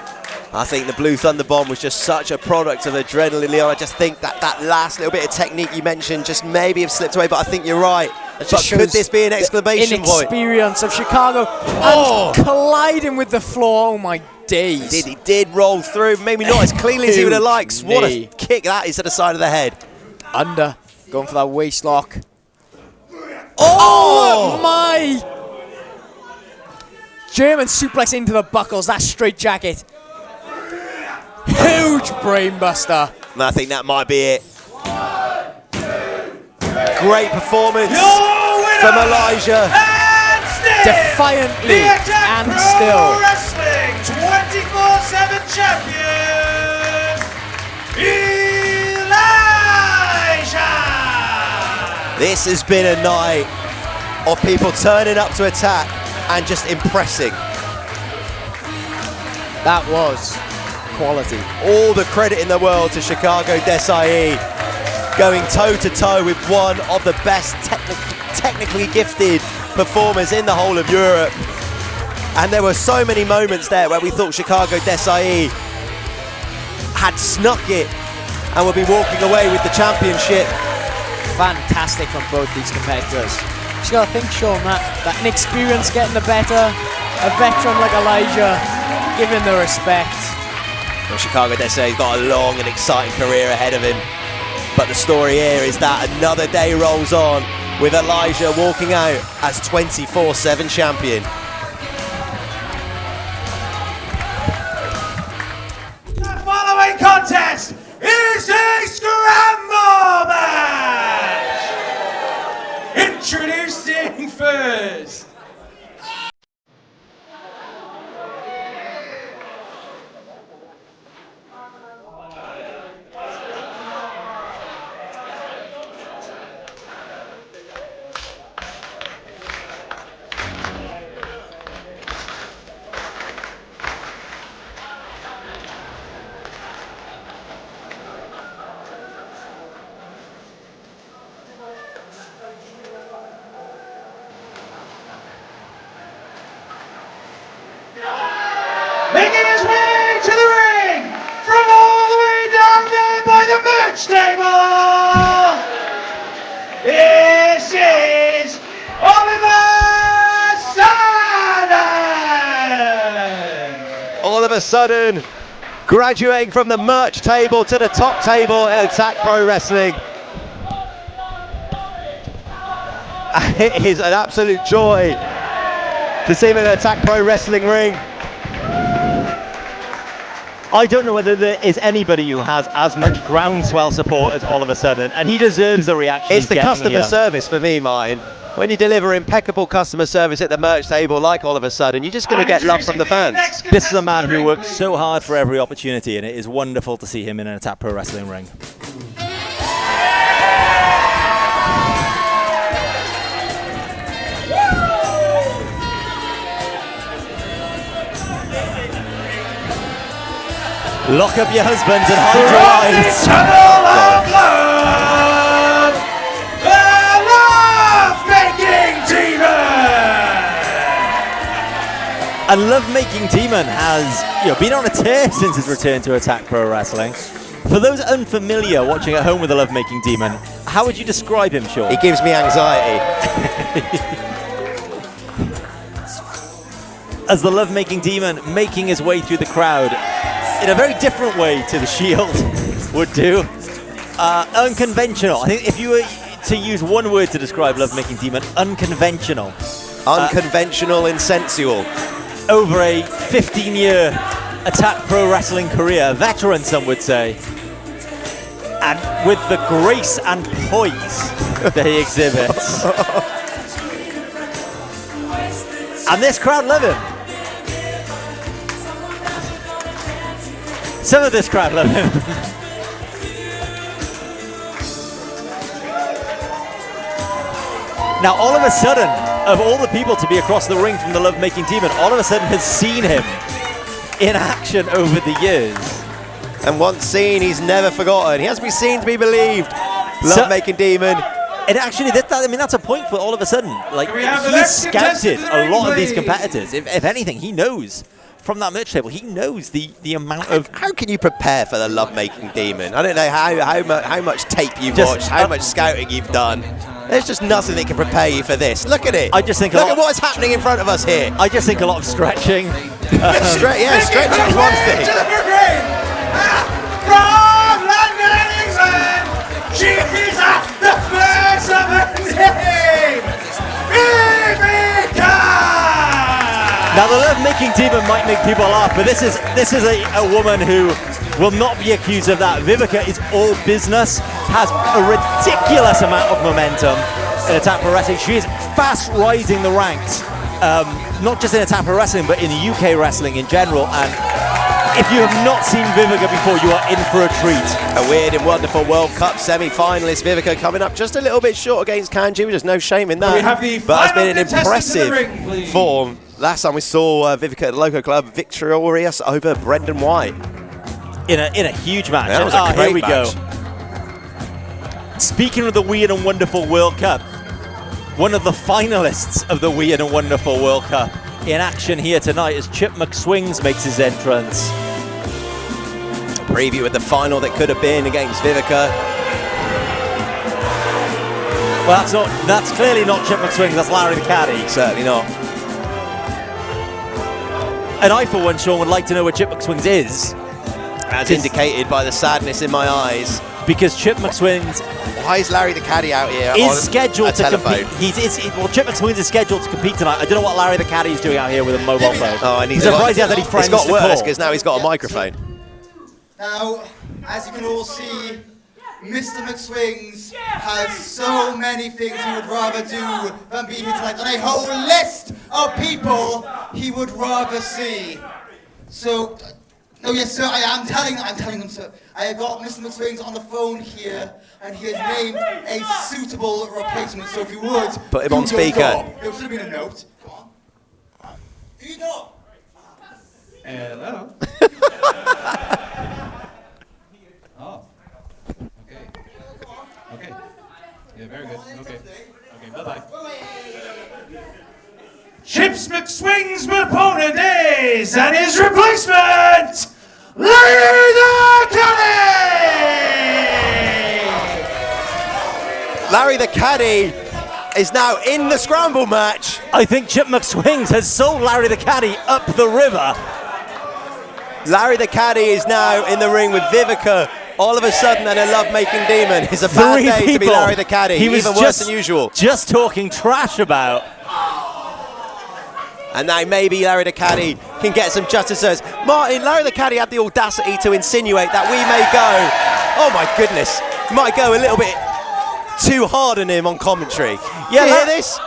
I think the Blue Thunder Bomb was just such a product of adrenaline, Leon. I just think that last little bit of technique you mentioned just maybe have slipped away, but I think you're right. But could this be an exclamation point? Inexperience of Chicago and colliding with the floor. Oh my days. He did roll through, maybe not as cleanly as he would have liked. What a knee. kick that is to the side of the head. Under, going for that waist lock. Oh my! German suplex into the buckles, that straight jacket. Huge brainbuster. And I think that might be it. Great performance from Elijah. Defiantly and still. Wrestling 24/7 champion, Elijah. This has been a night of people turning up to attack and just impressing. That was quality. All the credit in the world to Chicago Desai, going toe-to-toe with one of the best technically gifted performers in the whole of Europe. And there were so many moments there where we thought Chicago Desai had snuck it and would be walking away with the championship. Fantastic from both these competitors. You got to think, Sean, that inexperience getting the better, a veteran like Elijah giving the respect. Well, Chicago Desai's got a long and exciting career ahead of him. But the story here is that another day rolls on with Elijah walking out as 24/7 champion. The following contest is a scramble match. Introducing first. Making his way to the ring from all the way down there by the merch table. This is Oliver Sutton. All of a sudden, graduating from the merch table to the top table at Attack Pro Wrestling. It is an absolute joy to see him in the Attack Pro Wrestling ring. I don't know whether there is anybody who has as much groundswell support as Oliver Sutton, and he deserves the reaction. It's the customer service for me, mine. When you deliver impeccable customer service at the merch table like Oliver Sutton, you're just going to get love from the fans. This is a man who works so hard for every opportunity, and it is wonderful to see him in an Attack Pro Wrestling ring. Lock up your husbands and hold your eyes. Tunnel of love, the love-making demon. And Lovemaking Demon has been on a tear since his return to Attack Pro Wrestling. For those unfamiliar watching at home with the Lovemaking Demon, how would you describe him, Sean? He gives me anxiety. As the Lovemaking Demon making his way through the crowd in a very different way to the Shield would do. Unconventional. I think if you were to use one word to describe Lovemaking Demon, unconventional. Unconventional and sensual. Over a 15-year Attack Pro Wrestling career, veteran some would say, and with the grace and poise that he exhibits. And this crowd love him. Some of this crowd love him. Now, all of a sudden, of all the people to be across the ring from the Lovemaking Demon, all of a sudden has seen him in action over the years. And once seen, he's never forgotten. He has to be seen to be believed. Lovemaking Demon. And actually, that's a point for all of a sudden. Like, he's scouted a lot of these competitors. If anything, he knows from that merch table, he knows the amount of... How can you prepare for the Lovemaking Demon? I don't know how much tape you've watched, how much scouting you've done. There's just nothing that can prepare you for this. Look at it. I just think Look at what's happening in front of us here. I just think a lot of stretching. Stretching is one thing. From London, England, she is the first of her name, Vivica! Now, the Lovemaking Demon might make people laugh, but this is a woman who will not be accused of that. Vivica is all business, has a ridiculous amount of momentum in Attack Pro Wrestling. She is fast rising the ranks, not just in Attack Pro Wrestling, but in the UK wrestling in general. And if you have not seen Vivica before, you are in for a treat. A weird and wonderful World Cup semi-finalist, Vivica, coming up just a little bit short against Kanji. There's no shame in that. We have the but it's been an final contestant impressive in the ring, please. form. Last time we saw Vivica at the Loco Club, victorious over Brendan White. In a huge match. That was a great here we match. go. Speaking of the Weird and Wonderful World Cup, one of the finalists of the Weird and Wonderful World Cup in action here tonight as Chip McSwings makes his entrance. A preview of the final that could have been against Vivica. Well, that's clearly not Chip McSwings, that's Larry the Caddy. Certainly not. And I, for one, Sean, would like to know where Chip McSwings is. As indicated by the sadness in my eyes. Because Chip McSwings Why is Larry the Caddy out here is on scheduled to telephone? compete. Chip McSwings is scheduled to compete tonight. I don't know what Larry the Caddy is doing out here with a mobile phone. Oh, and he's surprised he has any friends It's got to worse call. because now he's got a microphone. Now, as you can all see, Mr. McSwings has so many things he would rather do than be here tonight, and a whole list of people he would rather see. So, oh yes, sir, I'm telling them, sir. I have got Mr. McSwings on the phone here, and he has named a suitable replacement. So if you would, Put him on do your speaker. job. There should have been a note. Come on. Do your job. Hello. Oh. Okay. Okay. Yeah, very good. Okay. Okay, bye-bye. Chips McSwings' opponent is, and his replacement, Larry the Caddy! Larry the Caddy is now in the scramble match. I think Chip McSwings has sold Larry the Caddy up the river. Larry the Caddy is now in the ring with Vivica. All of a sudden, and a Lovemaking Demon. It's a bad Three day to be people Larry the Caddy. he was Even worse than usual. Just talking trash about. And now maybe Larry the Caddy can get some justice. Martin, Larry the Caddy had the audacity to insinuate that we may go, oh my goodness, might go a little bit too hard on him on commentary. Yeah, you hear this?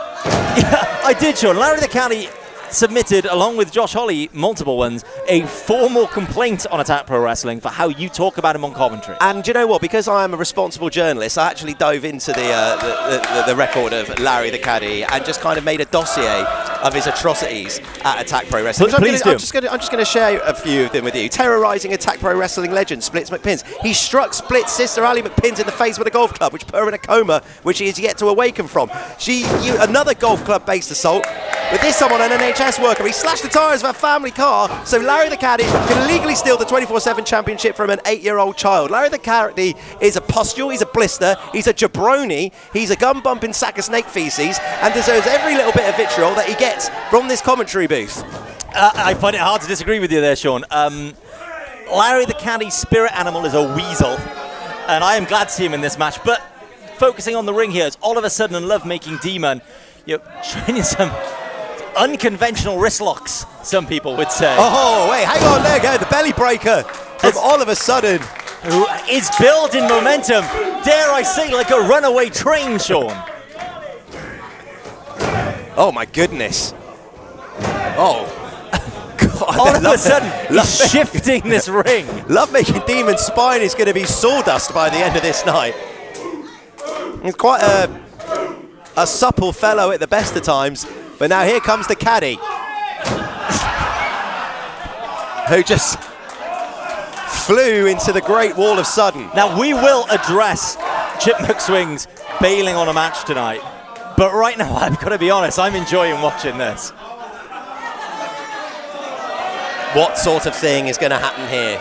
Yeah, I did, Sean. Larry the Caddy submitted, along with Josh Holly, multiple ones, a formal complaint on Attack Pro Wrestling for how you talk about him on commentary. And do you know what? Because I am a responsible journalist, I actually dove into the record of Larry the Caddy and just kind of made a dossier of his atrocities at Attack Pro Wrestling. Please do. I'm just going to share a few of them with you. Terrorising Attack Pro Wrestling legend Splits McPins. He struck Split's sister Ali McPins in the face with a golf club, which put her in a coma, which he is yet to awaken from. Another golf club-based assault, but this time on an NHS worker. He slashed the tyres of a family car so Larry the Caddy can legally steal the 24/7 championship from an 8-year-old child. Larry the Caddy is a pustule, he's a blister, he's a jabroni, he's a gun-bumping sack of snake feces, and deserves every little bit of vitriol that he gets from this commentary booth. I find it hard to disagree with you there, Sean. Larry the Caddy's spirit animal is a weasel, and I am glad to see him in this match. But focusing on the ring here, it's all of a sudden a love-making demon, training some unconventional wrist locks, some people would say. Oh, wait, hang on, there you go, the belly breaker from all of a sudden. Who is building momentum, dare I say, like a runaway train, Sean. Oh, my goodness. Oh. God, all of a sudden, he's shifting this ring. Love-making demon's spine is going to be sawdust by the end of this night. He's quite a supple fellow at the best of times, but now here comes the caddy, who just flew into the Great Wall of Sudden. Now, we will address Chip McSwing's bailing on a match tonight, but right now, I've got to be honest, I'm enjoying watching this. What sort of thing is going to happen here?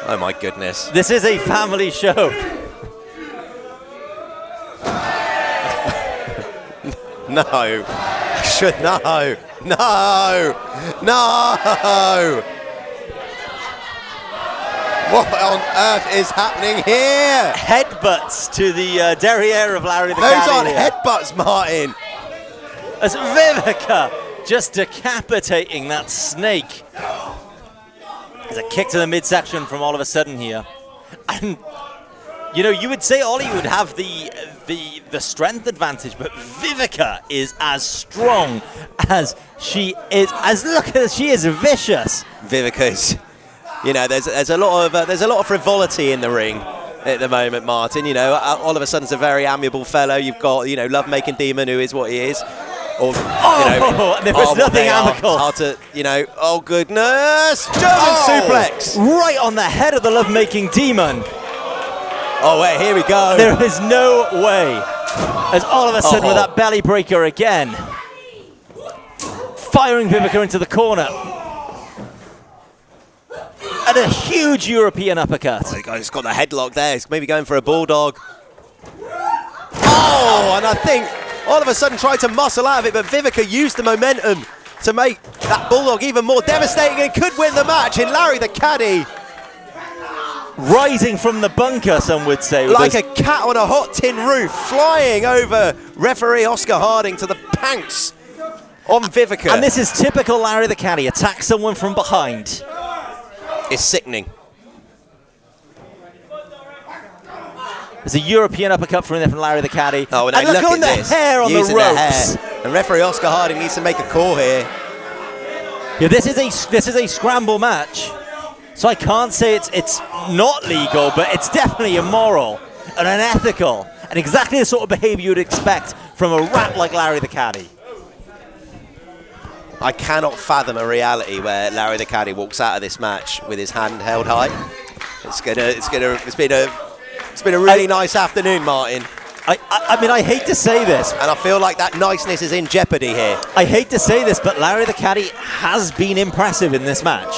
Oh my goodness. This is a family show. No. No. What on earth is happening here? Headbutts to the derriere of Larry the Those Caddy aren't here. headbutts, Martin. As Vivica just decapitating that snake. There's a kick to the midsection from all of a sudden here. And, you would say Ollie would have the strength advantage, but Vivica is as strong as she is. She is vicious. Vivica's, there's a lot of frivolity in the ring at the moment, Martin. All of a sudden it's a very amiable fellow. You've got, love-making demon who is what he is. Or, there was nothing amicable. Hard to, oh goodness! German suplex! Right on the head of the love-making demon. Oh wait, here we go. There is no way. As all of a sudden with that belly breaker again. Firing Vivica into the corner. And a huge European uppercut. He's got the headlock there. He's maybe going for a bulldog. Oh, and I think all of a sudden tried to muscle out of it, but Vivica used the momentum to make that bulldog even more devastating and could win the match. And Larry the Caddy, rising from the bunker, some would say. Like a cat on a hot tin roof, flying over referee Oscar Harding to the pounce on Vivica. And this is typical Larry the Caddy, attack someone from behind. It's sickening. There's a European uppercut from Larry the Caddy. Oh, and look on the hair on the ropes. And referee Oscar Harding needs to make a call here. Yeah, this is a scramble match, so I can't say it's not legal, but it's definitely immoral and unethical, and exactly the sort of behaviour you'd expect from a rat like Larry the Caddy. I cannot fathom a reality where Larry the Caddy walks out of this match with his hand held high. It's been a really nice afternoon, Martin. I mean, I hate to say this. And I feel like that niceness is in jeopardy here. I hate to say this, but Larry the Caddy has been impressive in this match.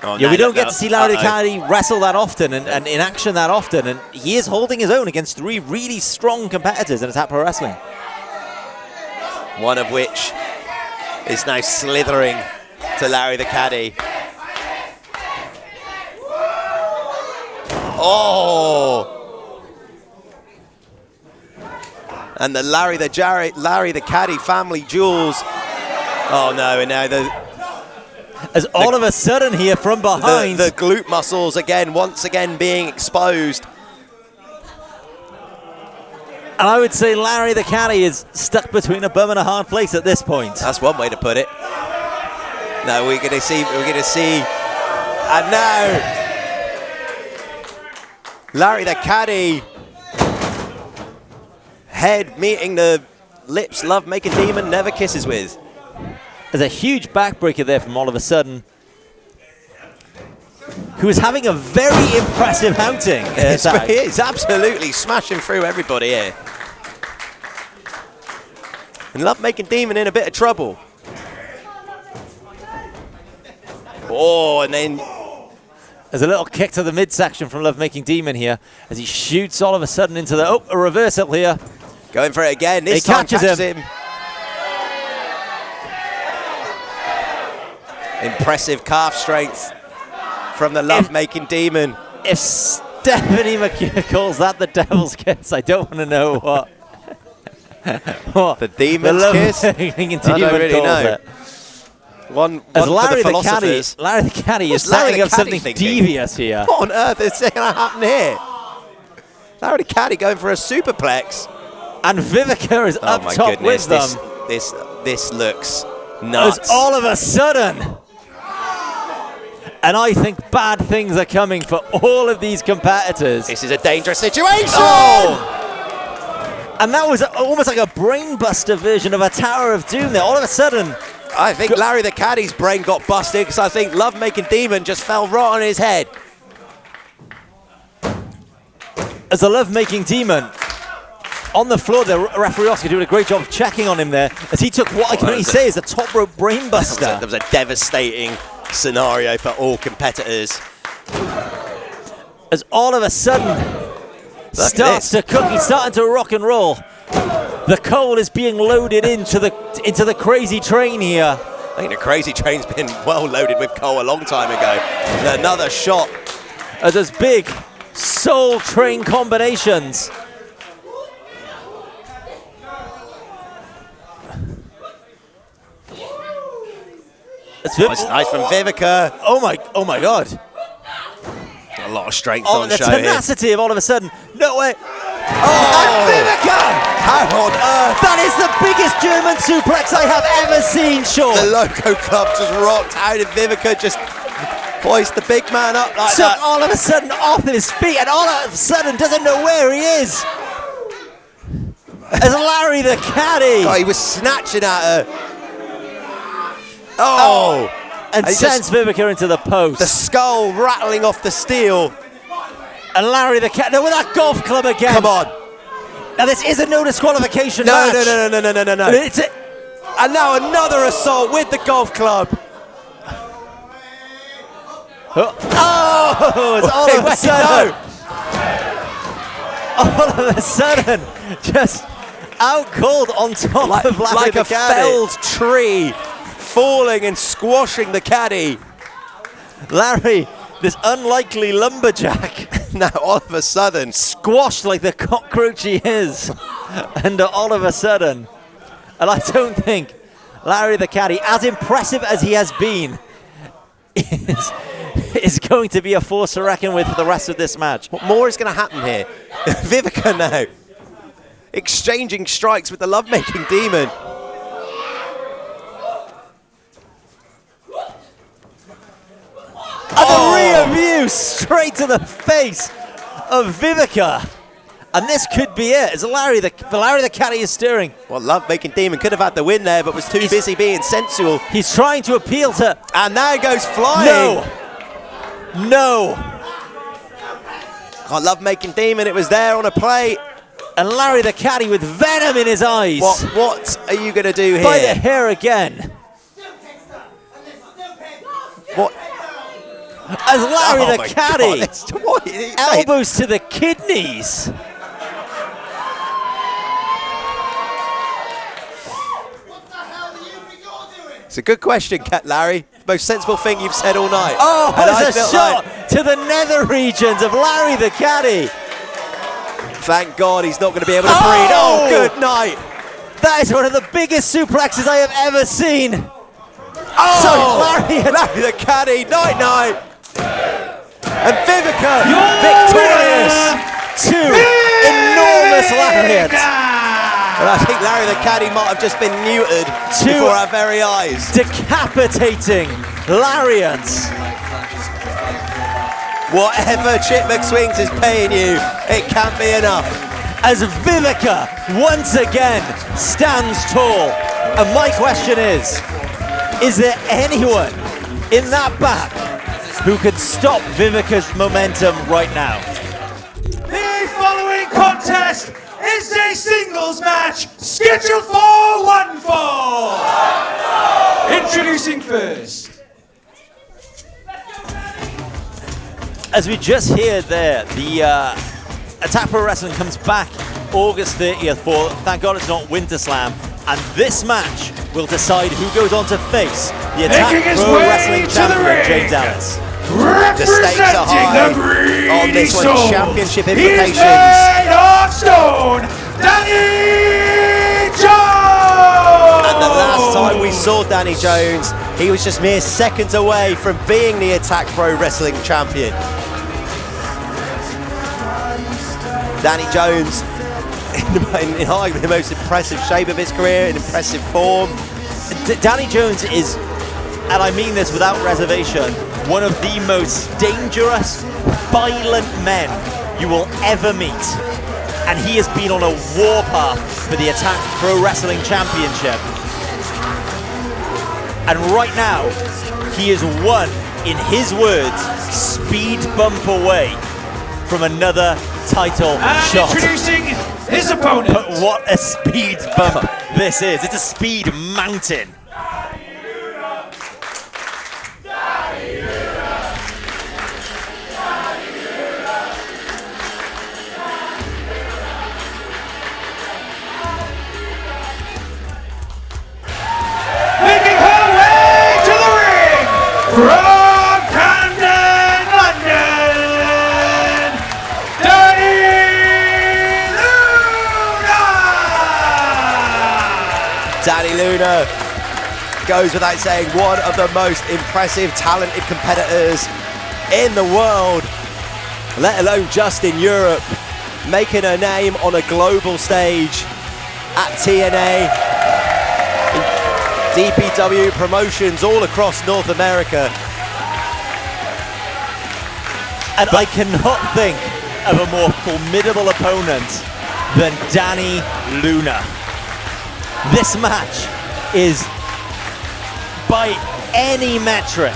Oh, we don't get to see Larry the Caddy wrestle that often and in action that often, and he is holding his own against three really strong competitors in Attack Pro Wrestling. One of which is now slithering to Larry the Caddy. Oh! And the Larry the Caddy family jewels. Oh no, and now as all of a sudden here from behind. The glute muscles once again being exposed. And I would say Larry the Caddy is stuck between a bum and a hard place at this point. That's one way to put it. Now we're gonna see, and now Larry the Caddy, head meeting the lips love-making demon never kisses with. There's a huge backbreaker there from all of a sudden. Who is having a very impressive outing. He's absolutely smashing through everybody here. And Love Making Demon in a bit of trouble. Oh, and then there's a little kick to the midsection from Love Making Demon here as he shoots all of a sudden into the, a reversal here. Going for it again. This he time catches him. Impressive calf strength from the Love Making Demon. If Stephanie McHugh calls that the devil's kiss, I don't want to know what. What? The demon's kiss? I don't really know. One as Larry for the the philosophers. Larry the Caddy is setting up something devious here. What on earth is going to happen here? Larry the Caddy going for a superplex. And Vivica is up top with them. This looks nuts. As all of a sudden, and I think bad things are coming for all of these competitors. This is a dangerous situation. Oh! And that was almost like a brainbuster version of a Tower of Doom there. All of a sudden, I think Larry the Caddy's brain got busted because I think Love Making Demon just fell right on his head. As the Love Making Demon on the floor, the referee Oscar doing a great job of checking on him there as he took what I can only say is a top rope brainbuster. That was a devastating scenario for all competitors. As all of a sudden starts to cook, he's starting to rock and roll. The coal is being loaded into the crazy train here. I think the crazy train's been well loaded with coal a long time ago. And another shot. As there's big soul train combinations. Nice from Vivica. Oh my God. A lot of strength on show here. The tenacity of all of a sudden. No way. Oh, Vivica! How on earth? That is the biggest German suplex I have ever seen, Sean. The Loco Club just rocked out and Vivica just hoist the big man up like Took that. all of a sudden off his feet and all of a sudden doesn't know where he is. As Larry the Caddy. Oh, he was snatching at her. Oh! And sends Vivica into the post. The skull rattling off the steel. And Larry the Caddy, with that golf club again. Come on. Now this is a no disqualification match. No. And now another assault with the golf club. Oh, it's all of a sudden. All of a sudden, just out cold on top of Larry like the a Caddy. felled tree, falling and squashing the caddy. Larry, this unlikely lumberjack. Now all of a sudden, squashed like the cockroach he is. And all of a sudden, and I don't think Larry the Caddy, as impressive as he has been, is going to be a force to reckon with for the rest of this match. What more is going to happen here? Vivica now exchanging strikes with the Love Making Demon. And a rear view straight to the face of Vivica. And this could be it, as Larry the Caddy is stirring. Well, Love Making Demon could have had the win there, but was too busy being sensual. He's trying to appeal to... And now goes flying. No. Oh, Love Making Demon, it was there on a plate. And Larry the Caddy with venom in his eyes. What are you going to do here? By the hair again. What? As Larry the Caddy, God, elbows to the kidneys. It's a good question, Larry. Most sensible thing you've said all night. Oh, there's a shot to the nether regions of Larry the Caddy. Thank God he's not going to be able to breathe. Oh, good night. That is one of the biggest suplexes I have ever seen. Oh, so Larry the Caddy, night. And Vivica, victorious. Two enormous lariats. And I think Larry the Caddy might have just been neutered before our very eyes. Decapitating lariats. Whatever Chip McSwings is paying you, it can't be enough. As Vivica once again stands tall. And my question is there anyone in that back who could stop Vivica's momentum right now? The following contest is a singles match scheduled for one fall. Introducing first. As we just heard there, the Attack Pro Wrestling comes back August 30th for, thank God it's not Winter Slam, and this match will decide who goes on to face the Attack Pro Wrestling champion, James Ellis. The stakes are high on this one. Championship implications. He's made of stone, Danny Jones! And the last time we saw Danny Jones, he was just mere seconds away from being the Attack Pro Wrestling champion. Danny Jones in arguably the most impressive shape of his career, in impressive form. Danny Jones is, and I mean this without reservation, one of the most dangerous, violent men you will ever meet. And he has been on a warpath for the Attack Pro Wrestling Championship. And right now, he is one, in his words, speed bump away from another title shot. Introducing his opponent. But what a speed bump this is. It's a speed mountain. Making her way to the ring from Camden, London, Danny Luna! Danny Luna goes without saying, one of the most impressive, talented competitors in the world, let alone just in Europe, making her name on a global stage at TNA, DPW promotions all across North America. And I cannot think of a more formidable opponent than Danny Luna. This match is, by any metric,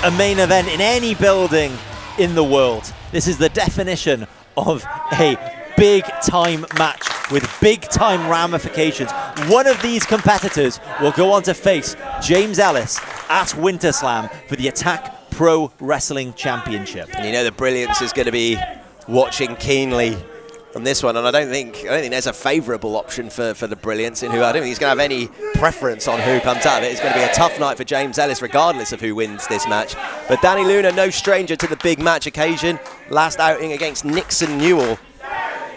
a main event in any building in the world. This is the definition of a big-time match with big-time ramifications. One of these competitors will go on to face James Ellis at Winter Slam for the Attack Pro Wrestling Championship. And you know the Brilliance is going to be watching keenly on this one, and I don't think there's a favourable option for the Brilliance, in who I don't think he's going to have any preference on who comes out of it. It's going to be a tough night for James Ellis, regardless of who wins this match. But Danny Luna, no stranger to the big match occasion. Last outing against Nixon Newell,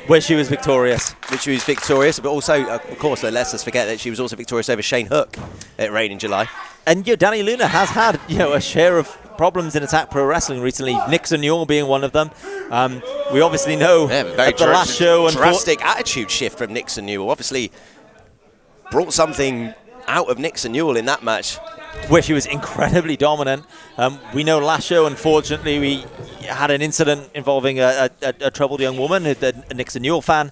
where she was victorious. Which she was victorious, but also, of course, let's us forget that she was also victorious over Shane Hook at Rain in July. And Danny Luna has had a share of problems in Attack Pro Wrestling recently, Nixon Newell being one of them. We obviously know at the last show... drastic attitude shift from Nixon Newell. Obviously brought something out of Nixon Newell in that match, where she was incredibly dominant. We know last show, unfortunately, we had an incident involving a troubled young woman, a Nixon Newell fan.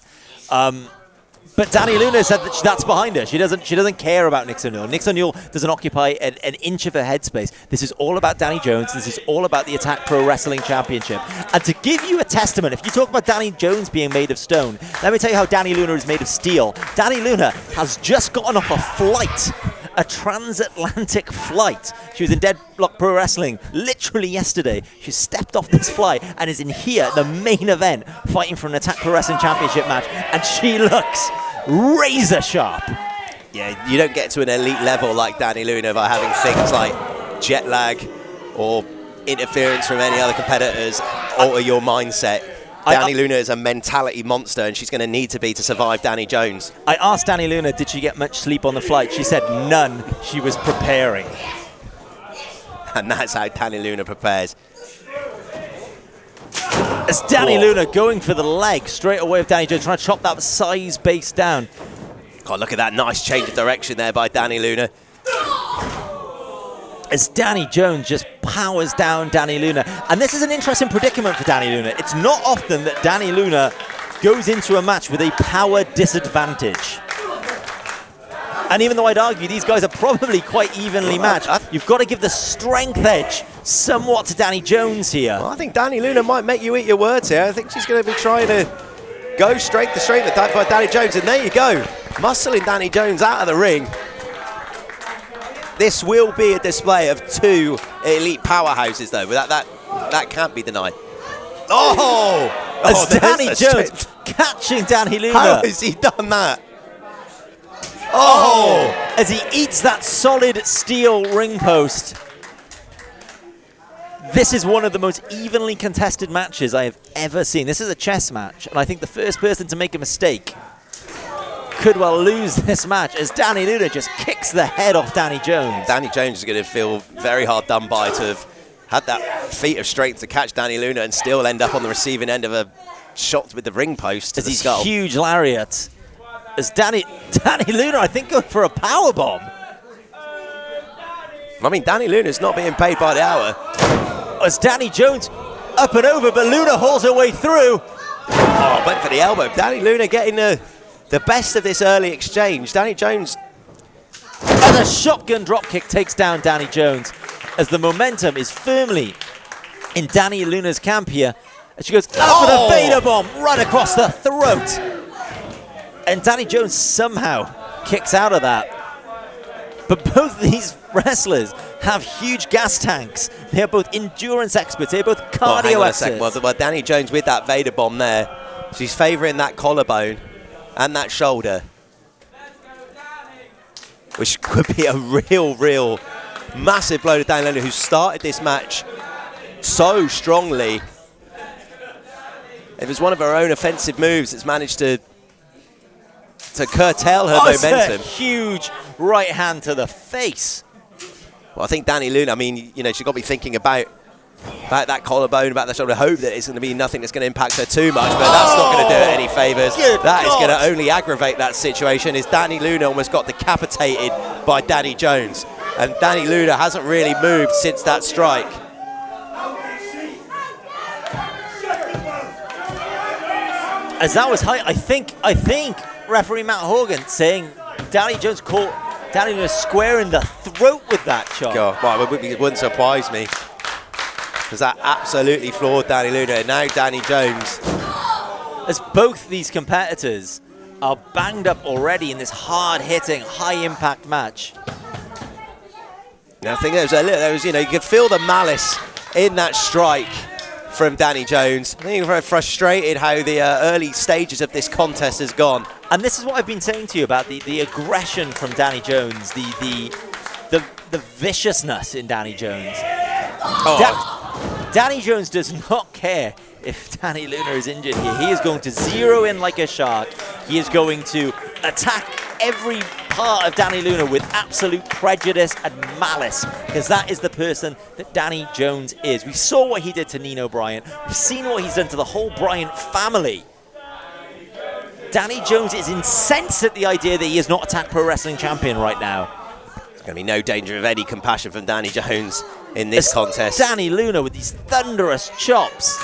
But Danny Luna said that that's behind her. She doesn't care about Nixon Newell. Nixon Newell doesn't occupy an inch of her headspace. This is all about Danny Jones. This is all about the Attack Pro Wrestling Championship. And to give you a testament, if you talk about Danny Jones being made of stone, let me tell you how Danny Luna is made of steel. Danny Luna has just gotten off a flight, a transatlantic flight. She was in Deadlock Pro Wrestling literally yesterday. She stepped off this flight and is in here, the main event, fighting for an Attack Pro Wrestling Championship match, and she looks razor sharp. Yeah, you don't get to an elite level like Danny Luna by having things like jet lag or interference from any other competitors alter your mindset. Danny Luna is a mentality monster, and she's going to need to be to survive Danny Jones. I asked Danny Luna, did she get much sleep on the flight? She said none. She was preparing. And that's how Danny Luna prepares. As Danny Luna going for the leg straight away with Danny Jones, trying to chop that size base down. God, look at that nice change of direction there by Danny Luna. As Danny Jones just powers down Danny Luna. And this is an interesting predicament for Danny Luna. It's not often that Danny Luna goes into a match with a power disadvantage. And even though I'd argue these guys are probably quite evenly matched, you've got to give the strength edge somewhat to Danny Jones here. Well, I think Danny Luna might make you eat your words here. I think she's going to be trying to Go straight to straight by Danny Jones, and there you go. Muscling Danny Jones out of the ring. This will be a display of two elite powerhouses, though. That can't be denied. As Danny Jones catching Danny Luna. How has he done that? As he eats that solid steel ring post. This is one of the most evenly contested matches I have ever seen. This is a chess match, and I think the first person to make a mistake could well lose this match as Danny Luna just kicks the head off Danny Jones. Danny Jones is going to feel very hard done by to have had that feat of strength to catch Danny Luna and still end up on the receiving end of a shot with the ring post to the skull. Huge lariat. As Danny Luna, I think, going for a power bomb. I mean, Danny Luna's not being paid by the hour. As Danny Jones up and over, but Luna hauls her way through. Went for the elbow. Danny Luna getting the best of this early exchange. Danny Jones. And a shotgun dropkick takes down Danny Jones as the momentum is firmly in Danny Luna's camp here. And she goes up with a Vader bomb right across the throat. And Danny Jones somehow kicks out of that. But both these wrestlers have huge gas tanks. They're both endurance experts. They're both cardio experts. Well, Danny Jones with that Vader bomb there. She's favouring that collarbone and that shoulder, which could be a real massive blow to Danny Luna, who started this match so strongly. It was one of her own offensive moves that's managed to curtail her momentum. It's a huge right hand to the face. Well, I think Danny Luna, I mean, you know, she's got to be thinking about that collarbone, about the shoulder. Hope that it's going to be nothing that's going to impact her too much, but that's not going to do her any favours. That is going to only aggravate that situation. Is Danny Luna almost got decapitated by Danny Jones, and Danny Luna hasn't really moved since that strike. As that was high, I think referee Matt Horgan saying Danny Jones caught Danny Luna square in the throat with that chop. God, well, it wouldn't surprise me, because that absolutely floored Danny Luna. And now Danny Jones. As both these competitors are banged up already in this hard-hitting, high-impact match. I think there was, you know, you could feel the malice in that strike from Danny Jones. I think he's very frustrated how the early stages of this contest has gone. And this is what I've been saying to you about the aggression from Danny Jones, the viciousness in Danny Jones. Danny Jones does not care if Danny Luna is injured here. He is going to zero in like a shark. He is going to attack every part of Danny Luna with absolute prejudice and malice, because that is the person that Danny Jones is. We saw what he did to Nino Bryant. We've seen what he's done to the whole Bryant family. Danny Jones is incensed at the idea that he is not Attack Pro Wrestling champion right now. There's going to be no danger of any compassion from Danny Jones in this contest. Danny Luna with these thunderous chops.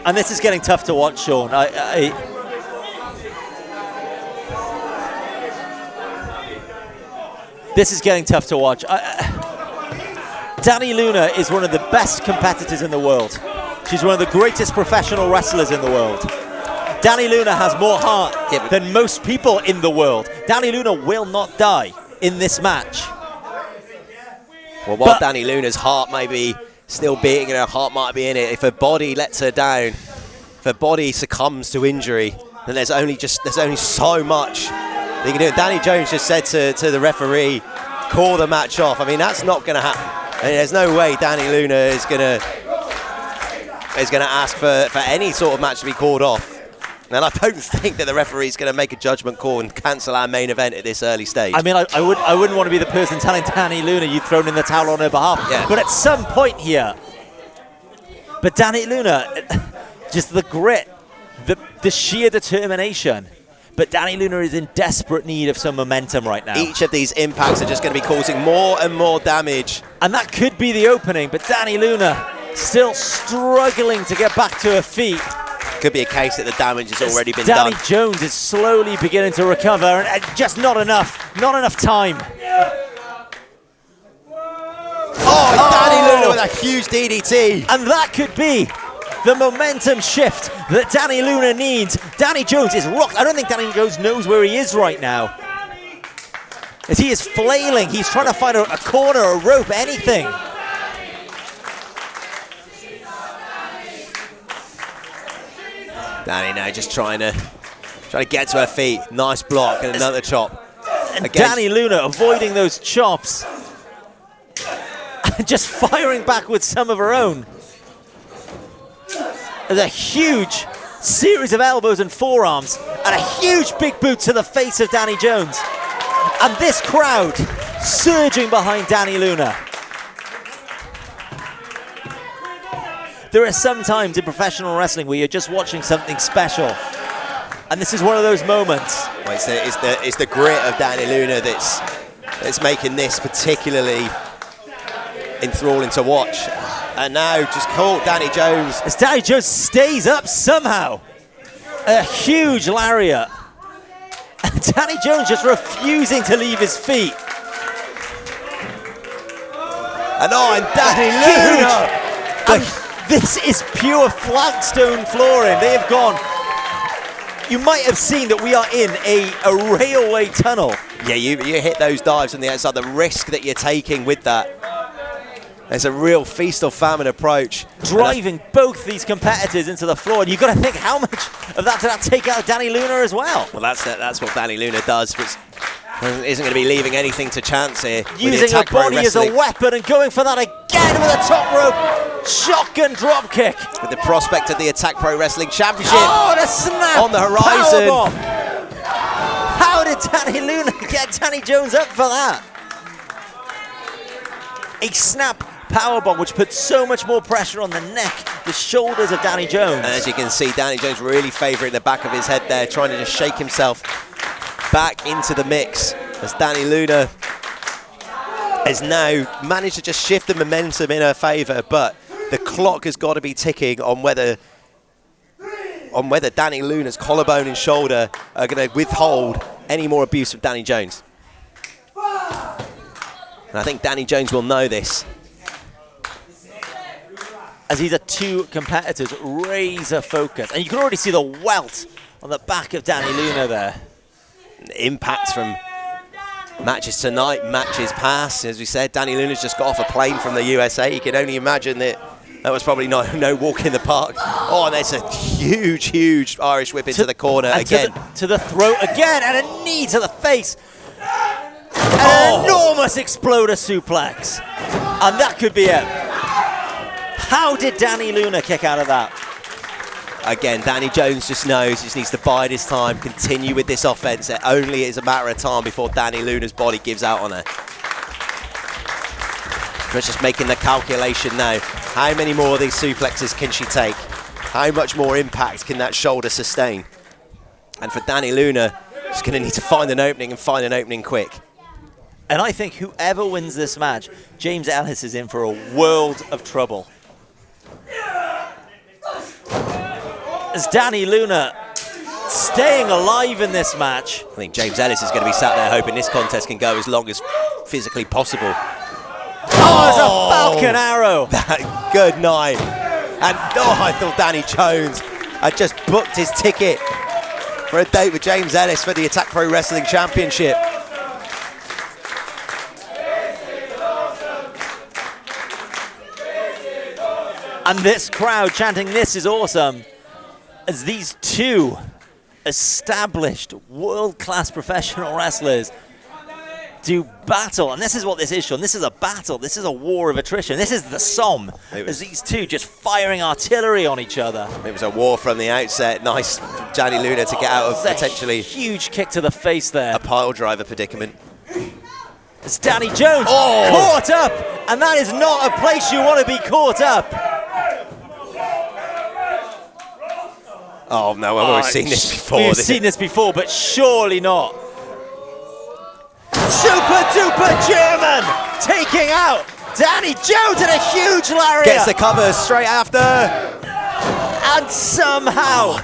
And this is getting tough to watch, Sean. This is getting tough to watch. Danny Luna is one of the best competitors in the world. She's one of the greatest professional wrestlers in the world. Danny Luna has more heart than most people in the world. Danny Luna will not die in this match. Well, while Danny Luna's heart may be still beating and her heart might be in it, if her body lets her down, if her body succumbs to injury, then there's only so much they can do. And Danny Jones just said to the referee, call the match off. I mean, that's not going to happen. I mean, there's no way Danny Luna is going to ask for any sort of match to be called off. And I don't think that the referee's going to make a judgment call and cancel our main event at this early stage. I mean, I wouldn't want to be the person telling Danny Luna you've thrown in the towel on her behalf. Yeah. But at some point here, but Danny Luna, just the grit, the sheer determination. But Danny Luna is in desperate need of some momentum right now. Each of these impacts are just going to be causing more and more damage. And that could be the opening, but Danny Luna still struggling to get back to her feet. Could be a case that the damage has already been done. Danny Jones is slowly beginning to recover, and just not enough time. Danny Luna with with a huge DDT. And that could be the momentum shift that Danny Luna needs. Danny Jones is rocked. I don't think Danny Jones knows where he is right now. As he is flailing, he's trying to find a corner, a rope, anything. Danny now just trying to get to her feet. Nice block and another chop. And Danny Luna avoiding those chops. And just firing back with some of her own. There's a huge series of elbows and forearms and a huge big boot to the face of Danny Jones. And this crowd surging behind Danny Luna. There are some times in professional wrestling where you're just watching something special. And this is one of those moments. Well, it's the grit of Danny Luna that's making this particularly enthralling to watch. And now just caught Danny Jones. As Danny Jones stays up somehow. A huge lariat. And Danny Jones just refusing to leave his feet. And Danny Luna! This is pure flagstone flooring. They have gone. You might have seen that we are in a railway tunnel. Yeah, you hit those dives on the outside. The risk that you're taking with that. It's a real feast or famine approach. Driving both these competitors into the floor. And you've got to think, how much of that did that take out of Danny Luna as well? Well, that's what Danny Luna does, but isn't going to be leaving anything to chance here. Using her body as a weapon and going for that again with a top rope shotgun drop kick. With the prospect of the Attack Pro Wrestling Championship the snap on the horizon. Powerbomb. How did Danny Luna get Danny Jones up for that? A snap powerbomb, which puts so much more pressure on the neck, the shoulders of Danny Jones. And as you can see, Danny Jones really favouring the back of his head there, trying to just shake himself back into the mix, as Danny Luna has now managed to just shift the momentum in her favour, but the clock has got to be ticking on whether Danny Luna's collarbone and shoulder are going to withhold any more abuse of Danny Jones. And I think Danny Jones will know this. As these are two competitors, razor focus. And you can already see the welt on the back of Danny Luna there. Impacts from matches tonight, matches past. As we said, Danny Luna's just got off a plane from the USA. You can only imagine that was probably no walk in the park. Oh, and there's a huge Irish whip into the corner again. To the throat again, and a knee to the face. An enormous exploder suplex. And that could be it. How did Danny Luna kick out of that? Again, Danny Jones just knows he just needs to bide his time, continue with this offense. It only is a matter of time before Danny Luna's body gives out on her. But just making the calculation now. How many more of these suplexes can she take? How much more impact can that shoulder sustain? And for Danny Luna, she's going to need to find an opening and find an opening quick. And I think whoever wins this match, James Ellis is in for a world of trouble. As Danny Luna staying alive in this match. I think James Ellis is going to be sat there hoping this contest can go as long as physically possible. Oh, it's a Falcon Arrow. Good night. And I thought Danny Jones had just booked his ticket for a date with James Ellis for the Attack Pro Wrestling Championship. And this crowd chanting, "This is awesome," as these two established world-class professional wrestlers do battle. And this is what this is, Sean. This is a battle. This is a war of attrition. This is the Somme. As these two just firing artillery on each other. It was a war from the outset. Nice from Danny Luna to get out of potentially huge kick to the face there. A pile driver predicament. It's Danny Jones caught up. And that is not a place you want to be caught up. Oh no, we've already seen this before. We've seen this before, but surely not. Super duper German taking out Danny Jones in a huge lariat. Gets the cover straight after. And somehow,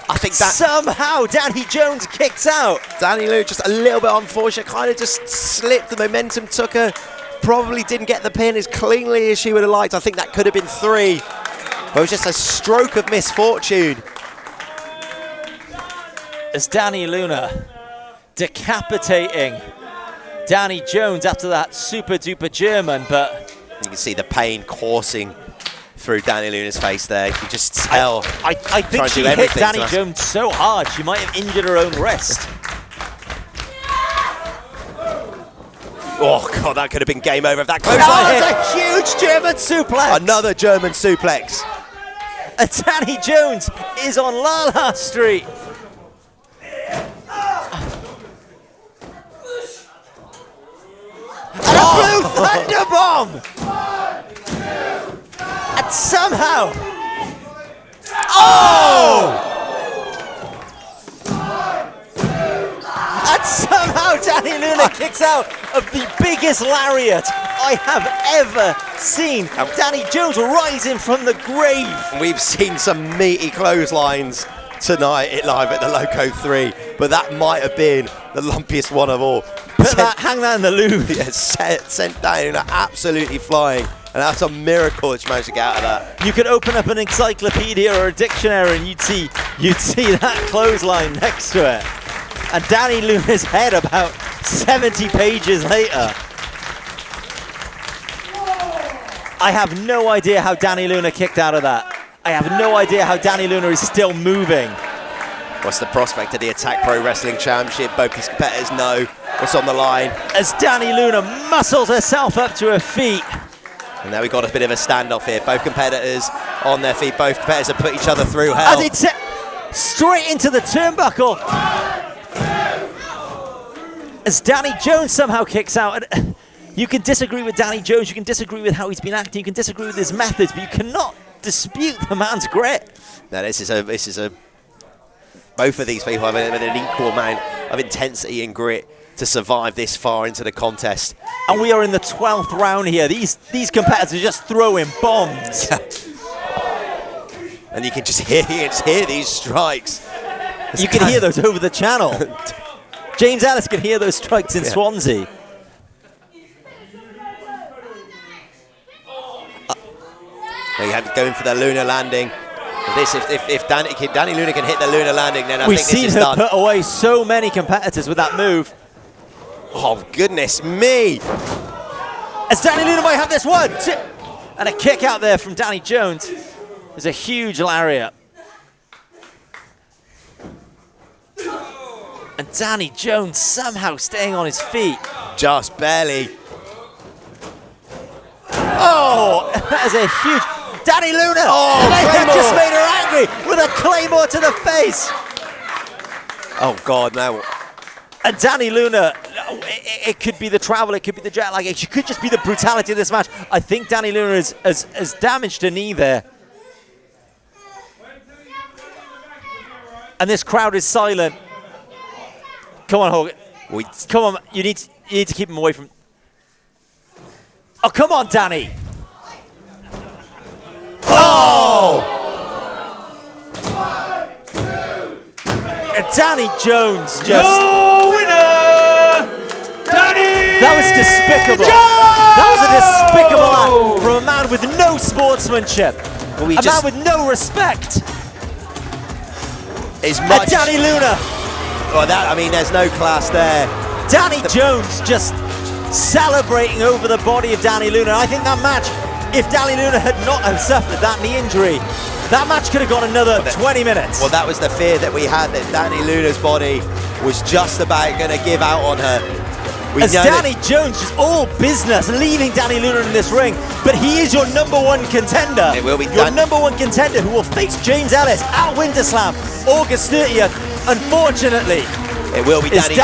I think that somehow Danny Jones kicks out. Danny Lou just a little bit unfortunate, kind of just slipped. The momentum took her probably didn't get the pin as cleanly as she would have liked. I think that could have been 3. But it was just a stroke of misfortune. As Danny Luna decapitating Danny Jones after that super duper German, but you can see the pain coursing through Danny Luna's face there. You can just tell. I think she hit Danny Jones so hard she might have injured her own wrist. Oh God, that could have been game over if that clothesline hit. That's a huge German suplex. Another German suplex. And Danny Jones is on La La Street. And a blue thunder bomb! And somehow... Oh! And somehow Danny Luna kicks out of the biggest lariat I have ever seen. Danny Jones rising from the grave. We've seen some meaty clotheslines tonight at Live at the Loco 3, but that might have been the lumpiest one of all. Hang that in the loo. Yeah, sent Danny Luna absolutely flying, and that's a miracle that she managed to get out of that. You could open up an encyclopedia or a dictionary and you'd see that clothesline next to it. And Danny Luna's head about 70 pages later. I have no idea how Danny Luna kicked out of that. I have no idea how Danny Luna is still moving. What's the prospect of the Attack Pro Wrestling Championship? Both these competitors know what's on the line. As Danny Luna muscles herself up to her feet. And now we've got a bit of a standoff here. Both competitors on their feet. Both competitors have put each other through hell. As it's straight into the turnbuckle. As Danny Jones somehow kicks out. And you can disagree with Danny Jones. You can disagree with how he's been acting. You can disagree with his methods. But you cannot dispute the man's grit. Now this is a both of these people have an equal amount of intensity and grit to survive this far into the contest. And we are in the 12th round here. These competitors are just throwing bombs. And you can just hear these strikes. You can hear those over the channel. James Ellis can hear those strikes in Swansea. They have going for the Luna landing. If Danny Luna can hit the Luna landing, then I We've think this is seen her done. put away so many competitors with that move. Oh, goodness me. As Danny Luna might have this one. And a kick out there from Danny Jones. There's a huge lariat. And Danny Jones somehow staying on his feet. Just barely. Oh, that is a huge... Danny Luna! Oh, and they have Claymore. just made her angry with a Claymore to the face! Oh, God, no. And Danny Luna, it could be the travel, it could be the jet lag, it could just be the brutality of this match. I think Danny Luna has damaged her knee there. And this crowd is silent. Come on, Hogan. Come on, you need to keep him away from... Oh, come on, Danny! Oh! And Danny Jones just... No winner! Danny That was despicable. Jones! That was a despicable act from a man with no sportsmanship. Well, a man with no respect. Is And much. Danny Luna. Well, that, I mean, there's no class there. Danny Jones just celebrating over the body of Danny Luna. I think that match, if Danny Luna had not have suffered that knee injury, that match could have gone another 20 minutes. Well, that was the fear that we had, that Danny Luna's body was just about going to give out on her. As Danny Jones just all business, leaving Danny Luna in this ring, but he is your #1 contender. It will be your #1 contender who will face James Ellis at Winterslam, August 30th. Unfortunately, it will be Danny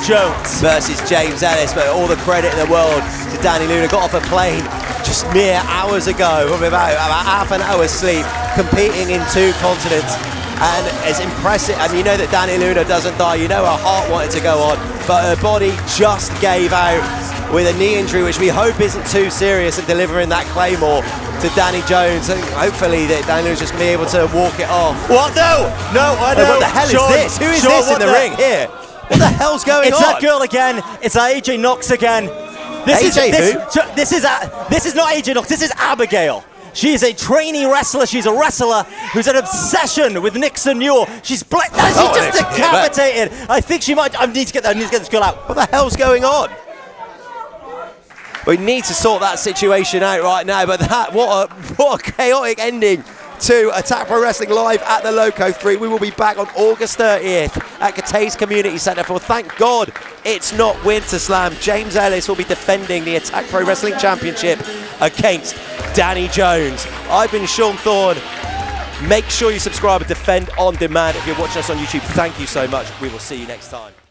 Jones versus James Ellis, but all the credit in the world to Danny Luna. Got off a plane just mere hours ago, with about half an hour's sleep, competing in 2 continents. And it's impressive, and you know that Danny Luna doesn't die. You know her heart wanted to go on, but her body just gave out with a knee injury, which we hope isn't too serious, and delivering that Claymore to Danny Jones. And hopefully that Danny Luna's just going to be able to walk it off. What? No, I know. What the hell Sean, is this? Who is Sean, this in the ring here? What the hell's going on? It's that girl again. It's that AJ Knox again. AJ This is not AJ Knox, this is Abigail. She is a trainee wrestler. She's a wrestler who's an obsession with Nixon Newell. She's just decapitated. I think she might. I need to get this girl out. What the hell's going on? We need to sort that situation out right now. But what a chaotic ending to Attack Pro Wrestling Live at the Loco 3. We will be back on August 30th at Catay's Community Centre for, thank God, it's not Winter Slam. James Ellis will be defending the Attack Pro Wrestling Championship against Danny Jones. I've been Sean Thorne. Make sure you subscribe and Defend on Demand if you're watching us on YouTube. Thank you so much. We will see you next time.